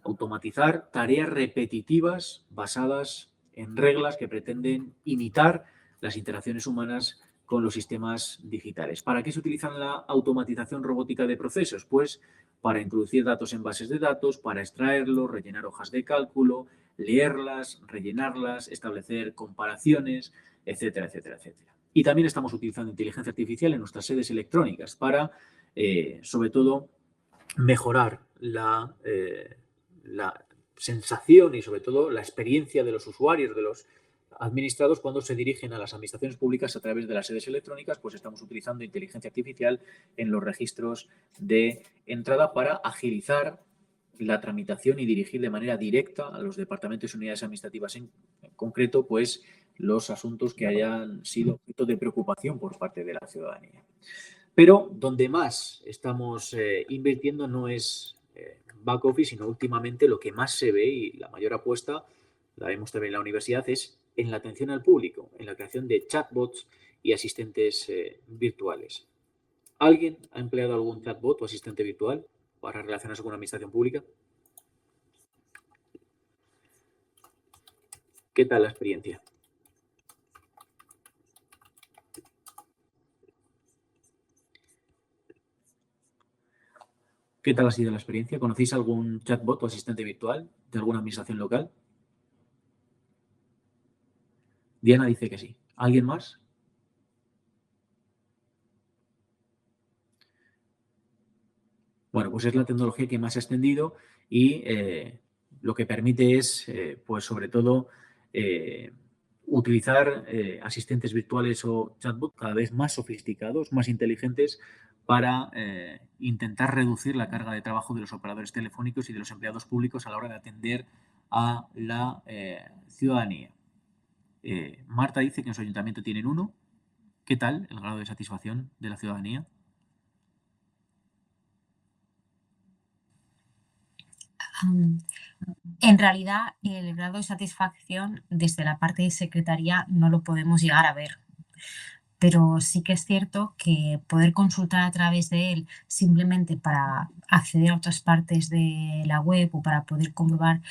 automatizar tareas repetitivas basadas en reglas que pretenden imitar las interacciones humanas con los sistemas digitales. ¿Para qué se utiliza la automatización robótica de procesos? Pues para introducir datos en bases de datos, para extraerlos, rellenar hojas de cálculo, leerlas, rellenarlas, establecer comparaciones, etcétera, etcétera, etcétera. Y también estamos utilizando inteligencia artificial en nuestras sedes electrónicas para, sobre todo, mejorar la sensación y, sobre todo, la experiencia de los usuarios, de los administrados, cuando se dirigen a las administraciones públicas a través de las sedes electrónicas. Pues estamos utilizando inteligencia artificial en los registros de entrada para agilizar la tramitación y dirigir de manera directa a los departamentos y unidades administrativas en concreto, pues, los asuntos que hayan sido objeto de preocupación por parte de la ciudadanía. Pero donde más estamos invirtiendo no es back office, sino últimamente lo que más se ve, y la mayor apuesta, la vemos también en la universidad, es en la atención al público, en la creación de chatbots y asistentes virtuales. ¿Alguien ha empleado algún chatbot o asistente virtual para relacionarse con una administración pública? ¿Qué tal la experiencia? ¿Qué tal ha sido la experiencia? ¿Conocéis algún chatbot o asistente virtual de alguna administración local? Diana dice que sí. ¿Alguien más? Bueno, pues es la tecnología que más se ha extendido y lo que permite es, pues sobre todo, utilizar asistentes virtuales o chatbots cada vez más sofisticados, más inteligentes, para intentar reducir la carga de trabajo de los operadores telefónicos y de los empleados públicos a la hora de atender a la ciudadanía. Marta dice que en su ayuntamiento tienen uno. ¿Qué tal el grado de satisfacción de la ciudadanía? En realidad, el grado de satisfacción desde la parte de secretaría no lo podemos llegar a ver. Pero sí que es cierto que poder consultar a través de él simplemente para acceder a otras partes de la web o para poder comprobar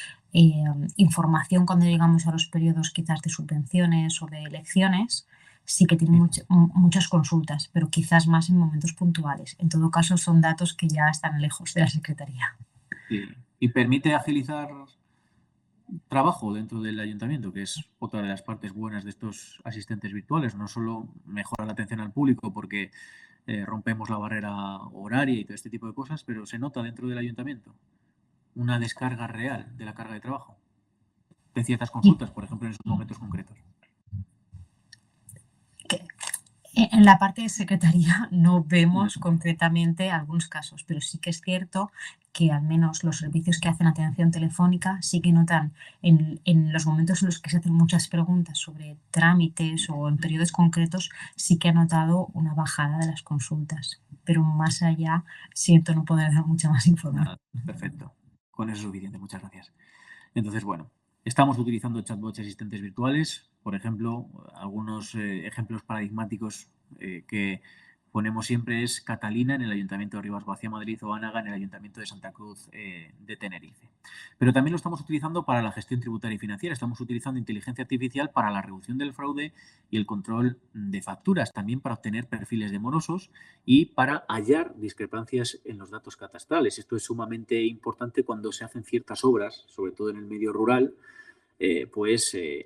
información cuando llegamos a los periodos quizás de subvenciones o de elecciones, sí que tiene muchas consultas, pero quizás más en momentos puntuales. En todo caso, son datos que ya están lejos de la Secretaría. Sí. ¿Y permite agilizar trabajo dentro del ayuntamiento, que es otra de las partes buenas de estos asistentes virtuales? No solo mejora la atención al público porque rompemos la barrera horaria y todo este tipo de cosas, pero se nota dentro del ayuntamiento una descarga real de la carga de trabajo de ciertas consultas, por ejemplo, en esos momentos concretos. En la parte de secretaría no vemos concretamente algunos casos, pero sí que es cierto que al menos los servicios que hacen atención telefónica sí que notan en los momentos en los que se hacen muchas preguntas sobre trámites o en periodos concretos, sí que ha notado una bajada de las consultas. Pero más allá, siento no poder dar mucha más información. Perfecto. Con eso es suficiente. Muchas gracias. Entonces, bueno, Estamos utilizando chatbots y asistentes virtuales. Por ejemplo, algunos ejemplos paradigmáticos que ponemos siempre es Catalina en el Ayuntamiento de Rivas-Vacia, Madrid, o Ánaga en el Ayuntamiento de Santa Cruz de Tenerife. Pero también lo estamos utilizando para la gestión tributaria y financiera. Estamos utilizando inteligencia artificial para la reducción del fraude y el control de facturas, también para obtener perfiles de morosos y para hallar discrepancias en los datos catastrales. Esto es sumamente importante cuando se hacen ciertas obras, sobre todo en el medio rural,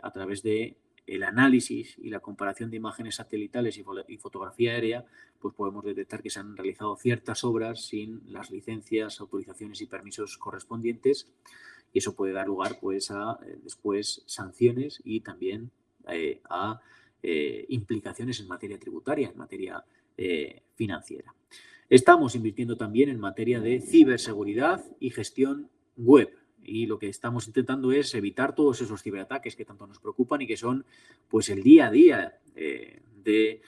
a través de el análisis y la comparación de imágenes satelitales y fotografía aérea, pues podemos detectar que se han realizado ciertas obras sin las licencias, autorizaciones y permisos correspondientes, y eso puede dar lugar pues a después sanciones y también a implicaciones en materia tributaria, en materia financiera. Estamos invirtiendo también en materia de ciberseguridad y gestión web. Y lo que estamos intentando es evitar todos esos ciberataques que tanto nos preocupan y que son pues el día a día de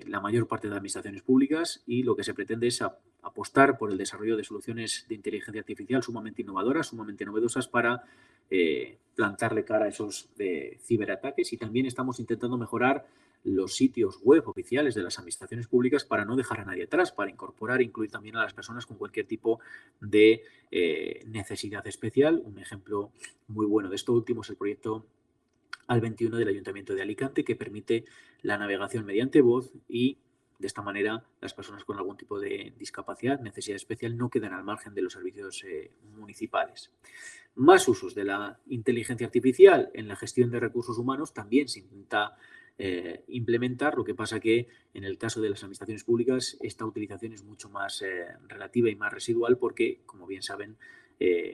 la mayor parte de las administraciones públicas, y lo que se pretende es apostar por el desarrollo de soluciones de inteligencia artificial sumamente innovadoras, sumamente novedosas para plantarle cara a esos ciberataques. Y también estamos intentando mejorar los sitios web oficiales de las administraciones públicas para no dejar a nadie atrás, para incorporar e incluir también a las personas con cualquier tipo de necesidad especial. Un ejemplo muy bueno de esto último es el proyecto AL21 del Ayuntamiento de Alicante, que permite la navegación mediante voz, y de esta manera las personas con algún tipo de discapacidad, necesidad especial, no quedan al margen de los servicios municipales. Más usos de la inteligencia artificial en la gestión de recursos humanos también se intenta implementar. Lo que pasa que en el caso de las administraciones públicas esta utilización es mucho más relativa y más residual, porque, como bien saben,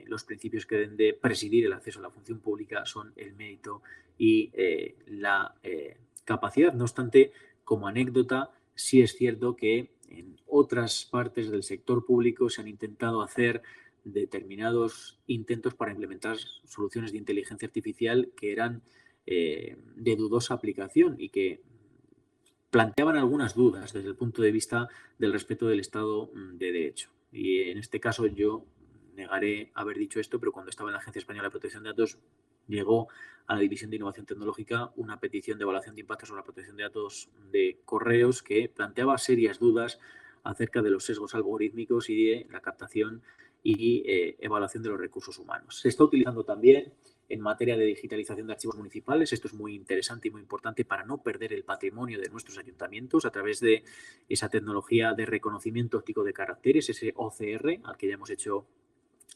los principios que deben de presidir el acceso a la función pública son el mérito y la capacidad. No obstante, como anécdota, sí es cierto que en otras partes del sector público se han intentado hacer determinados intentos para implementar soluciones de inteligencia artificial que eran de dudosa aplicación y que planteaban algunas dudas desde el punto de vista del respeto del Estado de Derecho. Y en este caso yo negaré haber dicho esto, pero cuando estaba en la Agencia Española de Protección de Datos llegó a la División de Innovación Tecnológica una petición de evaluación de impacto sobre la protección de datos de correos que planteaba serias dudas acerca de los sesgos algorítmicos y de la captación y evaluación de los recursos humanos. Se está utilizando también en materia de digitalización de archivos municipales. Esto es muy interesante y muy importante para no perder el patrimonio de nuestros ayuntamientos a través de esa tecnología de reconocimiento óptico de caracteres, ese OCR, al que ya hemos hecho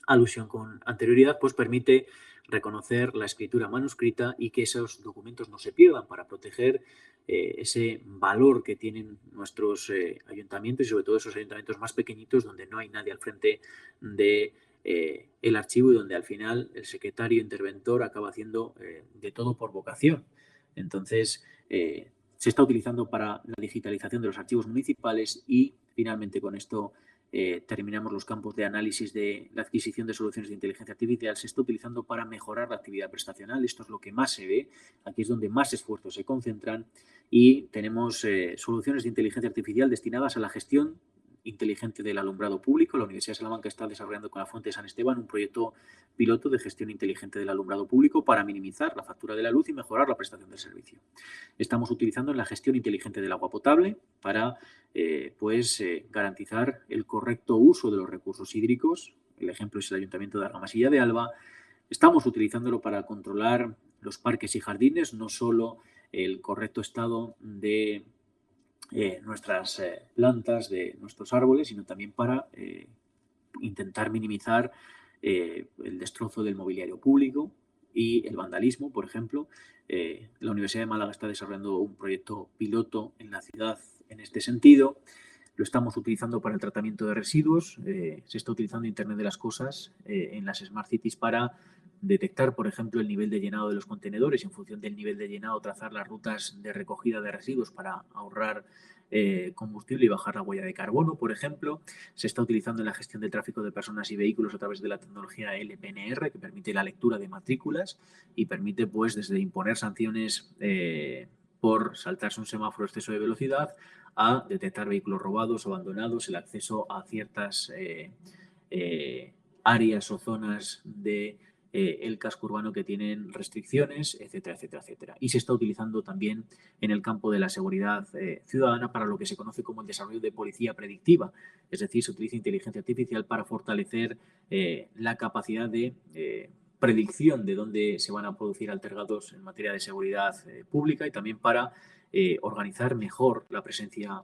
alusión con anterioridad, pues permite reconocer la escritura manuscrita y que esos documentos no se pierdan, para proteger ese valor que tienen nuestros ayuntamientos, y sobre todo esos ayuntamientos más pequeñitos donde no hay nadie al frente de el archivo y donde al final el secretario interventor acaba haciendo de todo por vocación. Entonces, se está utilizando para la digitalización de los archivos municipales y, finalmente, con esto terminamos los campos de análisis de la adquisición de soluciones de inteligencia artificial. Se está utilizando para mejorar la actividad prestacional. Esto es lo que más se ve. Aquí es donde más esfuerzos se concentran, y tenemos soluciones de inteligencia artificial destinadas a la gestión inteligente del alumbrado público. La Universidad de Salamanca está desarrollando con la Fuente de San Esteban un proyecto piloto de gestión inteligente del alumbrado público para minimizar la factura de la luz y mejorar la prestación del servicio. Estamos utilizando en la gestión inteligente del agua potable para garantizar el correcto uso de los recursos hídricos. El ejemplo es el Ayuntamiento de Argamasilla de Alba. Estamos utilizándolo para controlar los parques y jardines, no solo el correcto estado de nuestras plantas, de nuestros árboles, sino también para intentar minimizar el destrozo del mobiliario público y el vandalismo, por ejemplo. La Universidad de Málaga está desarrollando un proyecto piloto en la ciudad en este sentido. Lo estamos utilizando para el tratamiento de residuos. Se está utilizando Internet de las Cosas en las Smart Cities para detectar, por ejemplo, el nivel de llenado de los contenedores, y en función del nivel de llenado trazar las rutas de recogida de residuos para ahorrar combustible y bajar la huella de carbono, por ejemplo. Se está utilizando en la gestión del tráfico de personas y vehículos a través de la tecnología LPNR, que permite la lectura de matrículas y permite, pues, desde imponer sanciones por saltarse un semáforo de exceso de velocidad, a detectar vehículos robados, abandonados, el acceso a ciertas áreas o zonas de el casco urbano que tienen restricciones, etcétera, etcétera, etcétera. Y se está utilizando también en el campo de la seguridad ciudadana para lo que se conoce como el desarrollo de policía predictiva. Es decir, se utiliza inteligencia artificial para fortalecer la capacidad de predicción de dónde se van a producir altercados en materia de seguridad pública y también para organizar mejor la presencia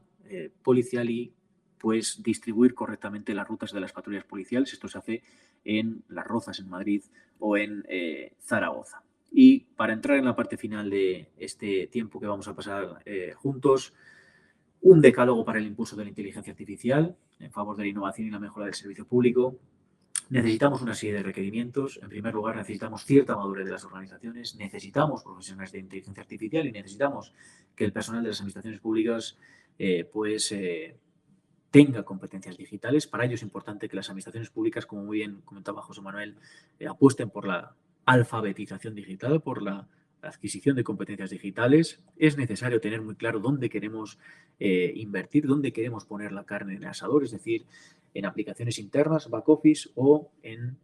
policial y pues distribuir correctamente las rutas de las patrullas policiales. Esto se hace en Las Rozas, en Madrid, o en Zaragoza. Y para entrar en la parte final de este tiempo que vamos a pasar juntos, un decálogo para el impulso de la inteligencia artificial en favor de la innovación y la mejora del servicio público. Necesitamos una serie de requerimientos. En primer lugar, necesitamos cierta madurez de las organizaciones, necesitamos profesionales de inteligencia artificial y necesitamos que el personal de las administraciones públicas tenga competencias digitales. Para ello es importante que las administraciones públicas, como muy bien comentaba José Manuel, apuesten por la alfabetización digital, por la adquisición de competencias digitales. Es necesario tener muy claro dónde queremos invertir, dónde queremos poner la carne en el asador, es decir, en aplicaciones internas, back office, o en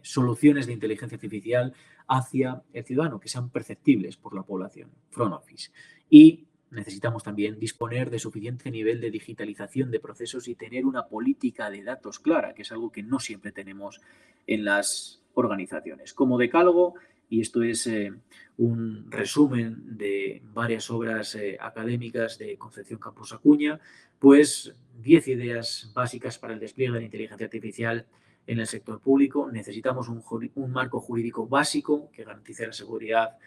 soluciones de inteligencia artificial hacia el ciudadano, que sean perceptibles por la población, front office. Y necesitamos también disponer de suficiente nivel de digitalización de procesos y tener una política de datos clara, que es algo que no siempre tenemos en las organizaciones. Como decálogo, y esto es un resumen de varias obras académicas de Concepción Campos Acuña, pues 10 ideas básicas para el despliegue de la inteligencia artificial en el sector público. Necesitamos un marco jurídico básico que garantice la seguridad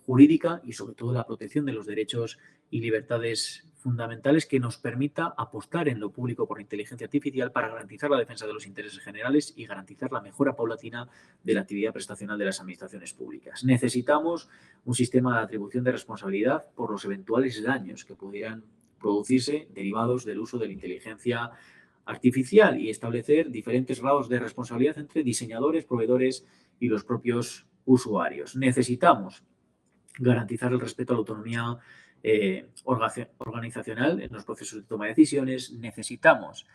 jurídica y sobre todo la protección de los derechos y libertades fundamentales, que nos permita apostar en lo público por la inteligencia artificial para garantizar la defensa de los intereses generales y garantizar la mejora paulatina de la actividad prestacional de las administraciones públicas. Necesitamos un sistema de atribución de responsabilidad por los eventuales daños que pudieran producirse derivados del uso de la inteligencia artificial y establecer diferentes grados de responsabilidad entre diseñadores, proveedores y los propios usuarios. Necesitamos garantizar el respeto a la autonomía organizacional en los procesos de toma de decisiones. Necesitamos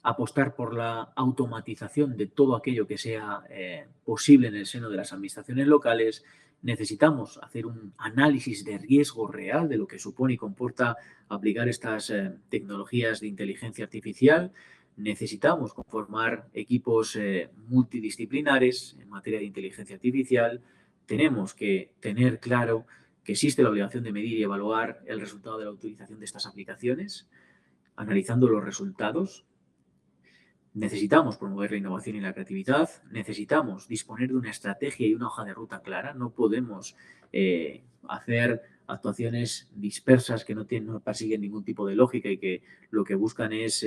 apostar por la automatización de todo aquello que sea posible en el seno de las administraciones locales. Necesitamos hacer un análisis de riesgo real de lo que supone y comporta aplicar estas tecnologías de inteligencia artificial. Necesitamos conformar equipos multidisciplinares en materia de inteligencia artificial. Tenemos que tener claro que existe la obligación de medir y evaluar el resultado de la utilización de estas aplicaciones, analizando los resultados. Necesitamos promover la innovación y la creatividad. Necesitamos disponer de una estrategia y una hoja de ruta clara. No podemos hacer actuaciones dispersas que no persiguen ningún tipo de lógica y que lo que buscan es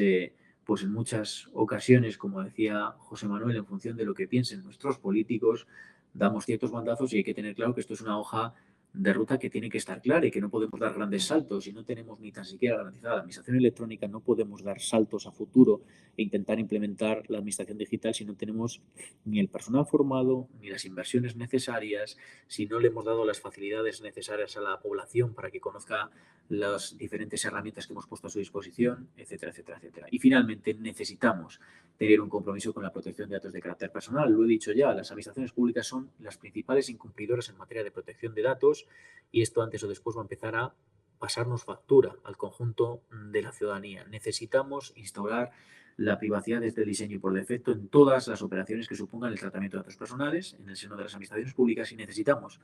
pues en muchas ocasiones, como decía José Manuel, en función de lo que piensen nuestros políticos, damos ciertos bandazos y hay que tener claro que esto es una hoja de ruta que tiene que estar clara y que no podemos dar grandes saltos. Si no tenemos ni tan siquiera garantizada la administración electrónica, no podemos dar saltos a futuro e intentar implementar la administración digital si no tenemos ni el personal formado, ni las inversiones necesarias, si no le hemos dado las facilidades necesarias a la población para que conozca las diferentes herramientas que hemos puesto a su disposición, etcétera, etcétera, etcétera. Y finalmente necesitamos tener un compromiso con la protección de datos de carácter personal. Lo he dicho ya, las administraciones públicas son las principales incumplidoras en materia de protección de datos y esto antes o después va a empezar a pasarnos factura al conjunto de la ciudadanía. Necesitamos instaurar la privacidad desde el diseño y por defecto en todas las operaciones que supongan el tratamiento de datos personales en el seno de las administraciones públicas y necesitamos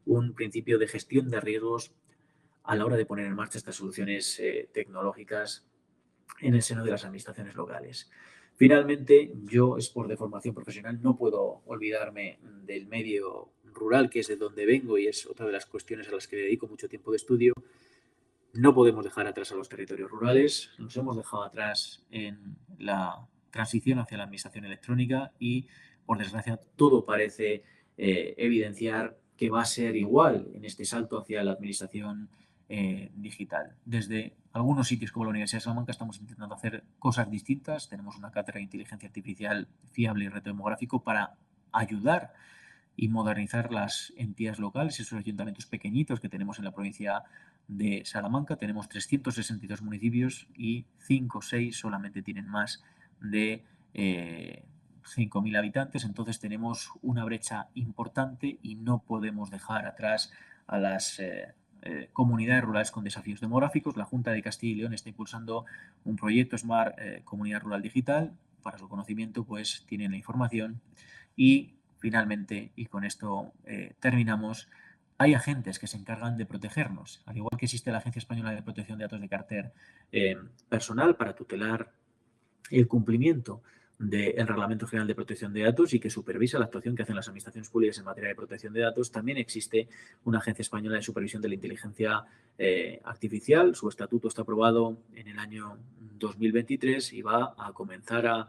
un principio de gestión de riesgos a la hora de poner en marcha estas soluciones tecnológicas en el seno de las administraciones locales. Finalmente, yo, de formación profesional, no puedo olvidarme del medio rural, que es de donde vengo y es otra de las cuestiones a las que dedico mucho tiempo de estudio. No podemos dejar atrás a los territorios rurales, nos hemos dejado atrás en la transición hacia la administración electrónica y, por desgracia, todo parece evidenciar que va a ser igual en este salto hacia la administración digital. Desde algunos sitios como la Universidad de Salamanca estamos intentando hacer cosas distintas. Tenemos una cátedra de inteligencia artificial fiable y reto demográfico para ayudar y modernizar las entidades locales, esos ayuntamientos pequeñitos que tenemos en la provincia de Salamanca. Tenemos 362 municipios y 5 o 6 solamente tienen más de 5.000 habitantes, entonces tenemos una brecha importante y no podemos dejar atrás a las comunidades rurales con desafíos demográficos. La Junta de Castilla y León está impulsando un proyecto Smart Comunidad Rural Digital. Para su conocimiento, pues tienen la información. Y finalmente, y con esto terminamos, hay agentes que se encargan de protegernos, al igual que existe la Agencia Española de Protección de Datos de Carácter Personal para tutelar el cumplimiento del Reglamento General de Protección de Datos y que supervisa la actuación que hacen las administraciones públicas en materia de protección de datos. También existe una Agencia Española de Supervisión de la Inteligencia Artificial. Su estatuto está aprobado en el año 2023 y va a comenzar a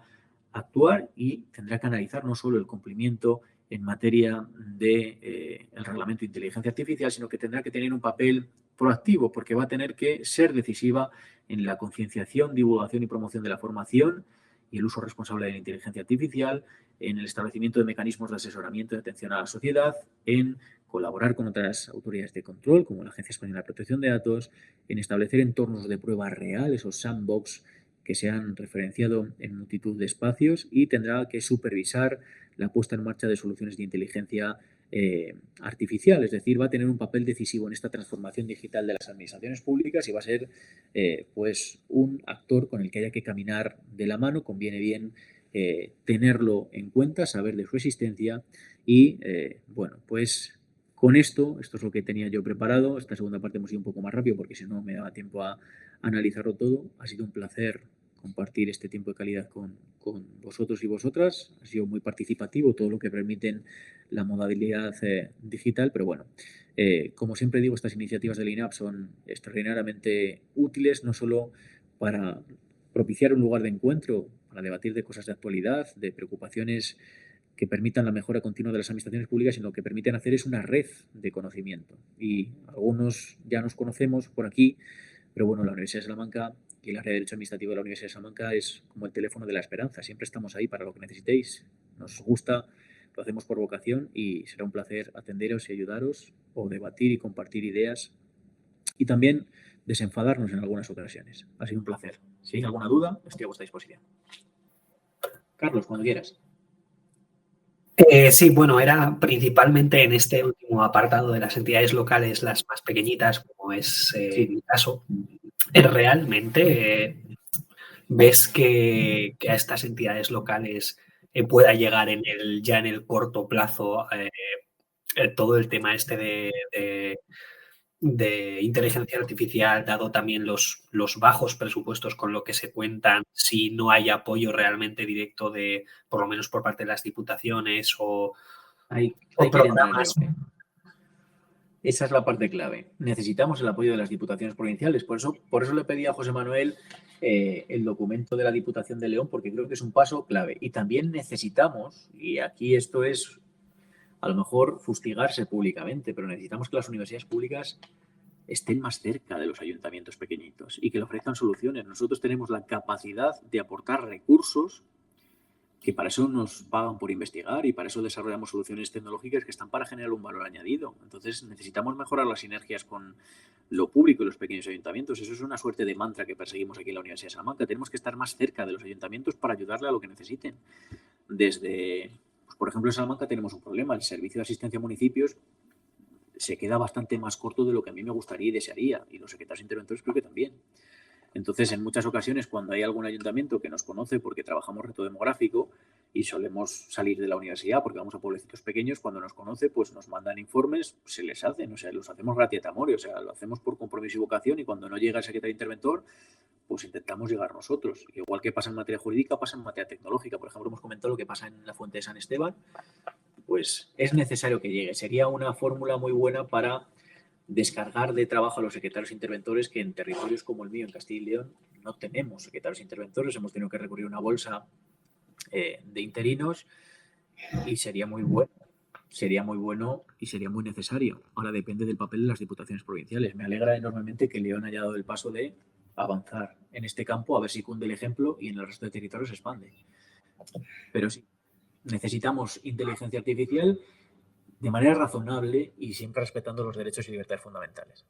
actuar y tendrá que analizar no solo el cumplimiento en materia de el Reglamento de Inteligencia Artificial, sino que tendrá que tener un papel proactivo porque va a tener que ser decisiva en la concienciación, divulgación y promoción de la formación y el uso responsable de la inteligencia artificial, en el establecimiento de mecanismos de asesoramiento y atención a la sociedad, en colaborar con otras autoridades de control, como la Agencia Española de Protección de Datos, en establecer entornos de prueba reales o sandbox que se han referenciado en multitud de espacios y tendrá que supervisar la puesta en marcha de soluciones de inteligencia artificial, es decir, va a tener un papel decisivo en esta transformación digital de las administraciones públicas y va a ser pues un actor con el que haya que caminar de la mano. Conviene bien tenerlo en cuenta, saber de su existencia y bueno, pues con esto es lo que tenía yo preparado. Esta segunda parte hemos ido un poco más rápido porque si no me daba tiempo a analizarlo todo. Ha sido un placer compartir este tiempo de calidad con vosotros y vosotras. Ha sido muy participativo todo lo que permiten la modalidad digital, pero bueno, como siempre digo, estas iniciativas del INAP son extraordinariamente útiles, no solo para propiciar un lugar de encuentro, para debatir de cosas de actualidad, de preocupaciones que permitan la mejora continua de las administraciones públicas, sino que permiten hacer es una red de conocimiento. Y algunos ya nos conocemos por aquí, pero bueno, la Universidad de Salamanca y el área de Derecho Administrativo de la Universidad de Salamanca es como el teléfono de la esperanza. Siempre estamos ahí para lo que necesitéis. Nos gusta, lo hacemos por vocación y será un placer atenderos y ayudaros o debatir y compartir ideas y también desenfadarnos en algunas ocasiones. Ha sido un placer. Si hay alguna duda, estoy a vuestra disposición. Carlos, cuando quieras. Sí, bueno, era principalmente en este último apartado de las entidades locales, las más pequeñitas, como es mi caso. ¿Realmente ves que a estas entidades locales pueda llegar ya en el corto plazo todo el tema este de inteligencia artificial, dado también los bajos presupuestos con lo que se cuentan, si no hay apoyo realmente directo de, por lo menos por parte de las diputaciones o programas? Esa es la parte clave. Necesitamos el apoyo de las diputaciones provinciales. Por eso le pedí a José Manuel el documento de la Diputación de León, porque creo que es un paso clave. Y también necesitamos, y aquí esto es a lo mejor fustigarse públicamente, pero necesitamos que las universidades públicas estén más cerca de los ayuntamientos pequeñitos y que le ofrezcan soluciones. Nosotros tenemos la capacidad de aportar recursos que para eso nos pagan por investigar y para eso desarrollamos soluciones tecnológicas que están para generar un valor añadido. Entonces necesitamos mejorar las sinergias con lo público y los pequeños ayuntamientos. Eso es una suerte de mantra que perseguimos aquí en la Universidad de Salamanca. Tenemos que estar más cerca de los ayuntamientos para ayudarle a lo que necesiten. Desde, pues, por ejemplo, en Salamanca tenemos un problema. El servicio de asistencia a municipios se queda bastante más corto de lo que a mí me gustaría y desearía. Y los secretarios interventores creo que también. Entonces, en muchas ocasiones, cuando hay algún ayuntamiento que nos conoce porque trabajamos reto demográfico y solemos salir de la universidad porque vamos a pueblecitos pequeños, cuando nos conoce, pues nos mandan informes, se les hacen, o sea, los hacemos gratis amor, o sea, lo hacemos por compromiso y vocación y cuando no llega el secretario interventor, pues intentamos llegar nosotros. Igual que pasa en materia jurídica, pasa en materia tecnológica. Por ejemplo, hemos comentado lo que pasa en la Fuente de San Esteban, pues es necesario que llegue. Sería una fórmula muy buena para descargar de trabajo a los secretarios interventores que en territorios como el mío, en Castilla y León, no tenemos secretarios interventores, hemos tenido que recurrir a una bolsa de interinos y sería muy bueno y sería muy necesario. Ahora depende del papel de las diputaciones provinciales. Me alegra enormemente que León haya dado el paso de avanzar en este campo, a ver si cunde el ejemplo y en el resto de territorios se expande. Pero sí, necesitamos inteligencia artificial de manera razonable y siempre respetando los derechos y libertades fundamentales.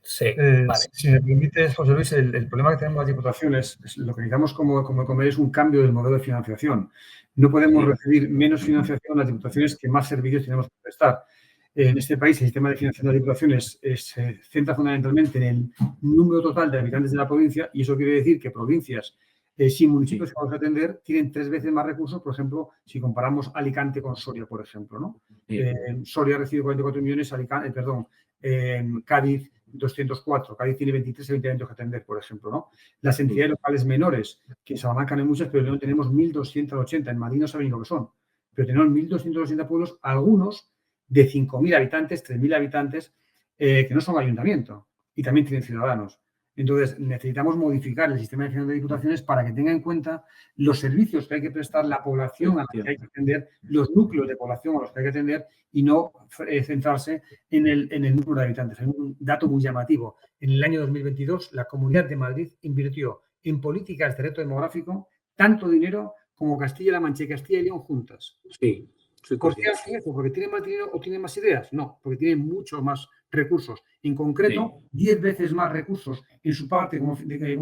Sí, vale. Si me permites, José Luis, el problema que tenemos las diputaciones es lo que necesitamos como comer es un cambio del modelo de financiación. No podemos recibir menos financiación las diputaciones que más servicios tenemos que prestar. En este país, el sistema de financiación de las diputaciones se centra fundamentalmente en el número total de habitantes de la provincia y eso quiere decir que provincias sin municipios que vamos a atender tienen 3 veces más recursos, por ejemplo, si comparamos Alicante con Soria, por ejemplo, ¿no? Soria recibe 44 millones, Cádiz 204. Cádiz tiene 23 ayuntamientos que atender, por ejemplo, ¿no? Las entidades locales menores, que en Salamanca no hay muchas, pero no tenemos 1.280. En Madrid no saben ni lo que son. Pero tenemos 1.280 pueblos, algunos de 5.000 habitantes, 3.000 habitantes, que no son ayuntamiento y también tienen ciudadanos. Entonces, necesitamos modificar el sistema de financiación de diputaciones para que tenga en cuenta los servicios que hay que prestar, la población a la que hay que atender, los núcleos de población a los que hay que atender y no centrarse en el número de habitantes. Hay un dato muy llamativo. En el año 2022, la Comunidad de Madrid invirtió en políticas de reto demográfico tanto dinero como Castilla-La Mancha y Castilla y León juntas. Sí. ¿Por qué hace eso? ¿Porque tiene más dinero o tiene más ideas? No, porque tiene muchos más recursos. En concreto, 10 veces más recursos en su parte como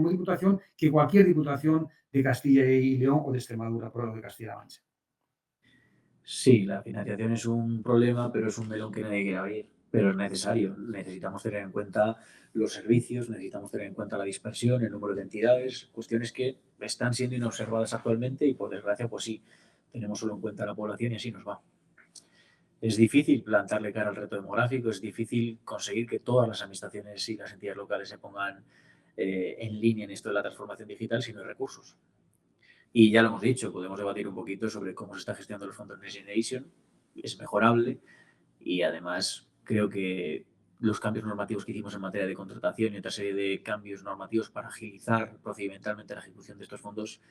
diputación que cualquier diputación de Castilla y León o de Extremadura, por lo de Castilla-La Mancha. Sí, la financiación es un problema, pero es un melón que nadie quiere abrir. Pero es necesario. Necesitamos tener en cuenta los servicios, necesitamos tener en cuenta la dispersión, el número de entidades, cuestiones que están siendo inobservadas actualmente y, por desgracia, pues sí, tenemos solo en cuenta la población y así nos va. Es difícil plantarle cara al reto demográfico, es difícil conseguir que todas las administraciones y las entidades locales se pongan en línea en esto de la transformación digital si no hay recursos. Y ya lo hemos dicho, podemos debatir un poquito sobre cómo se está gestionando los fondos Next Generation, es mejorable y además creo que los cambios normativos que hicimos en materia de contratación y otra serie de cambios normativos para agilizar procedimentalmente la ejecución de estos fondos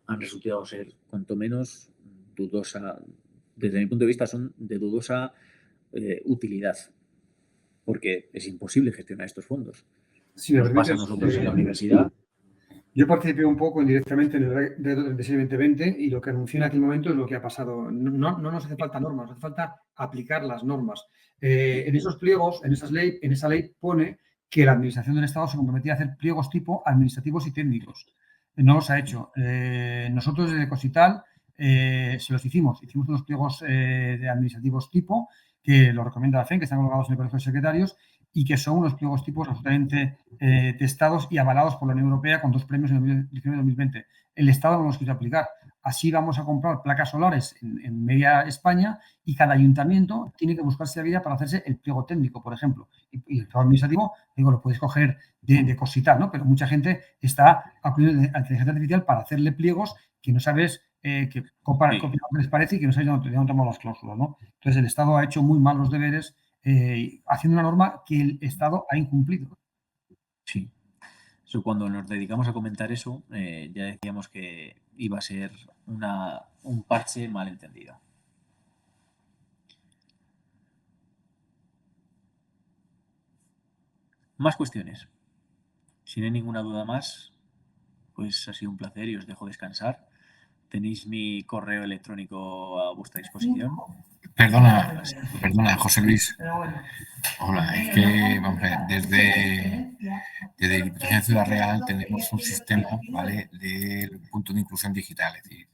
han resultado ser cuanto menos dudosa, desde mi punto de vista son de dudosa utilidad, porque es imposible gestionar estos fondos. Si me pasa a nosotros en la universidad. Yo participé un poco indirectamente en el reto 36-2020 y lo que anuncié en aquel momento es lo que ha pasado. No nos hace falta normas, nos hace falta aplicar las normas. En esos pliegos, en esa ley pone que la Administración del Estado se comprometía a hacer pliegos tipo administrativos y técnicos. No los ha hecho. Nosotros desde Cosital se los hicimos unos pliegos de administrativos tipo que lo recomienda la FEN, que están colocados en el Colegio de Secretarios y que son unos pliegos tipos absolutamente testados y avalados por la Unión Europea con 2 premios en 2019 y 2020. El Estado no los quiso aplicar. Así vamos a comprar placas solares en media España y cada ayuntamiento tiene que buscarse la vida para hacerse el pliego técnico, por ejemplo. Y el pliego administrativo, digo, lo puedes coger de Cosital, ¿no? Pero mucha gente está acudiendo a la inteligencia artificial para hacerle pliegos que no sabes que copiar lo que les parece y que no sabes dónde tomar las cláusulas, ¿no? Entonces, el Estado ha hecho muy mal los deberes haciendo una norma que el Estado ha incumplido. Sí. Cuando nos dedicamos a comentar eso, ya decíamos que iba a ser un parche mal entendido. Más cuestiones. Si no hay ninguna duda más, pues ha sido un placer y os dejo descansar. Tenéis mi correo electrónico a vuestra disposición. Perdona, José Luis. Hola, es que vamos a ver, desde Diputación de Ciudad Real tenemos un sistema, ¿vale?, de punto de inclusión digital, es decir,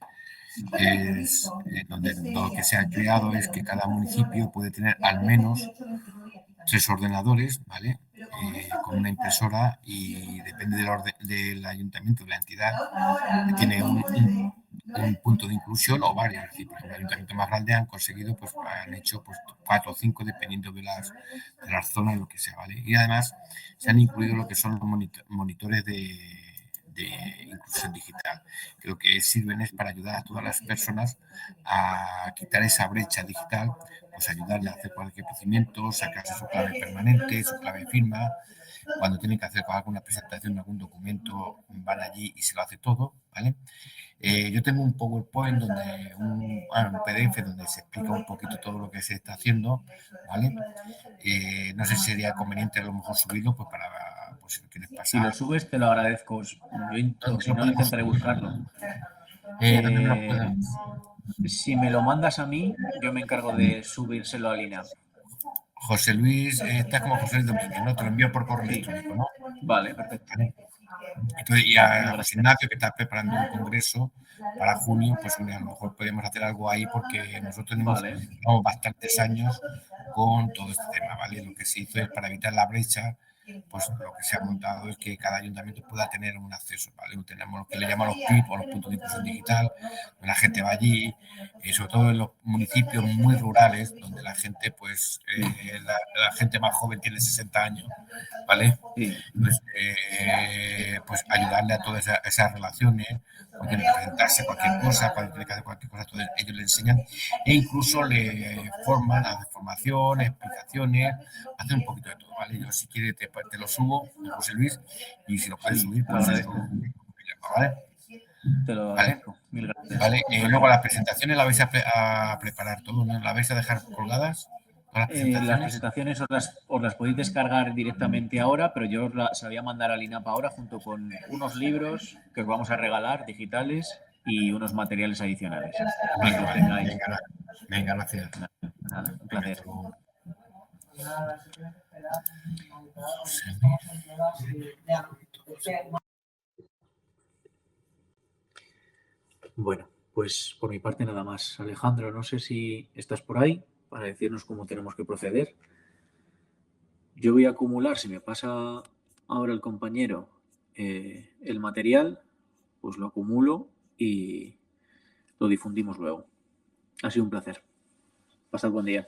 donde lo que se ha creado es que cada municipio puede tener al menos 3 ordenadores, ¿vale?, con una impresora y depende del ayuntamiento, de la entidad, tiene un punto de inclusión o varios. Es decir, por ejemplo, el ayuntamiento más grande han conseguido, pues han hecho pues 4 o 5 dependiendo de las zonas, lo que sea, ¿vale? Y además se han incluido lo que son los monitores de inclusión digital, que lo que sirven es para ayudar a todas las personas a quitar esa brecha digital, pues ayudarle a hacer cualquier procedimiento, sacarse su clave permanente, su clave firma. Cuando tienen que hacer alguna presentación de algún documento, van allí y se lo hace todo, ¿vale? Yo tengo un PowerPoint, un PDF donde se explica un poquito todo lo que se está haciendo, ¿vale? No sé si sería conveniente a lo mejor subirlo, pues para, pues si lo quieres pasar. Si lo subes te lo agradezco. Si no, intentaré buscarlo. Si me lo mandas a mí, yo me encargo de subírselo a Lina. José Luis, estás como José Luis Domínguez, ¿no? Te lo envío por correo electrónico, ¿no? Vale, perfecto. ¿Vale? Entonces, y a José Ignacio, que está preparando un congreso para junio, pues hombre, a lo mejor podemos hacer algo ahí porque nosotros tenemos bastantes años con todo este tema, ¿vale? Lo que se hizo es para evitar la brecha, pues lo que se ha montado es que cada ayuntamiento pueda tener un acceso, ¿vale? Tenemos lo que le llaman los PIP o los puntos de inclusión digital, donde la gente va allí, sobre todo en los municipios muy rurales, donde la gente, pues, la gente más joven tiene 60 años, ¿vale? Entonces, pues ayudarle a todas esas relaciones, cuando tiene que presentarse cualquier cosa, cuando tiene que hacer cualquier cosa, entonces ellos le enseñan e incluso le forman, hacen formación, explicaciones, hacen un poquito de todo, ¿vale? Yo si quieres te lo subo, José Luis, y si lo puedes subir, pues ¿vale? Te lo agradezco. Mil gracias. ¿Vale? Luego las presentaciones las vais a preparar todo, ¿no? ¿Las vais a dejar colgadas? Las presentaciones os las podéis descargar directamente ahora, pero yo se las voy a mandar al INAP ahora junto con unos libros que os vamos a regalar digitales y unos materiales adicionales. Venga, gracias. Nada, un placer. Bueno, pues por mi parte nada más. Alejandro, no sé si estás por ahí para decirnos cómo tenemos que proceder. Yo voy a acumular, si me pasa ahora el compañero el material, pues lo acumulo y lo difundimos luego. Ha sido un placer. Pasad buen día.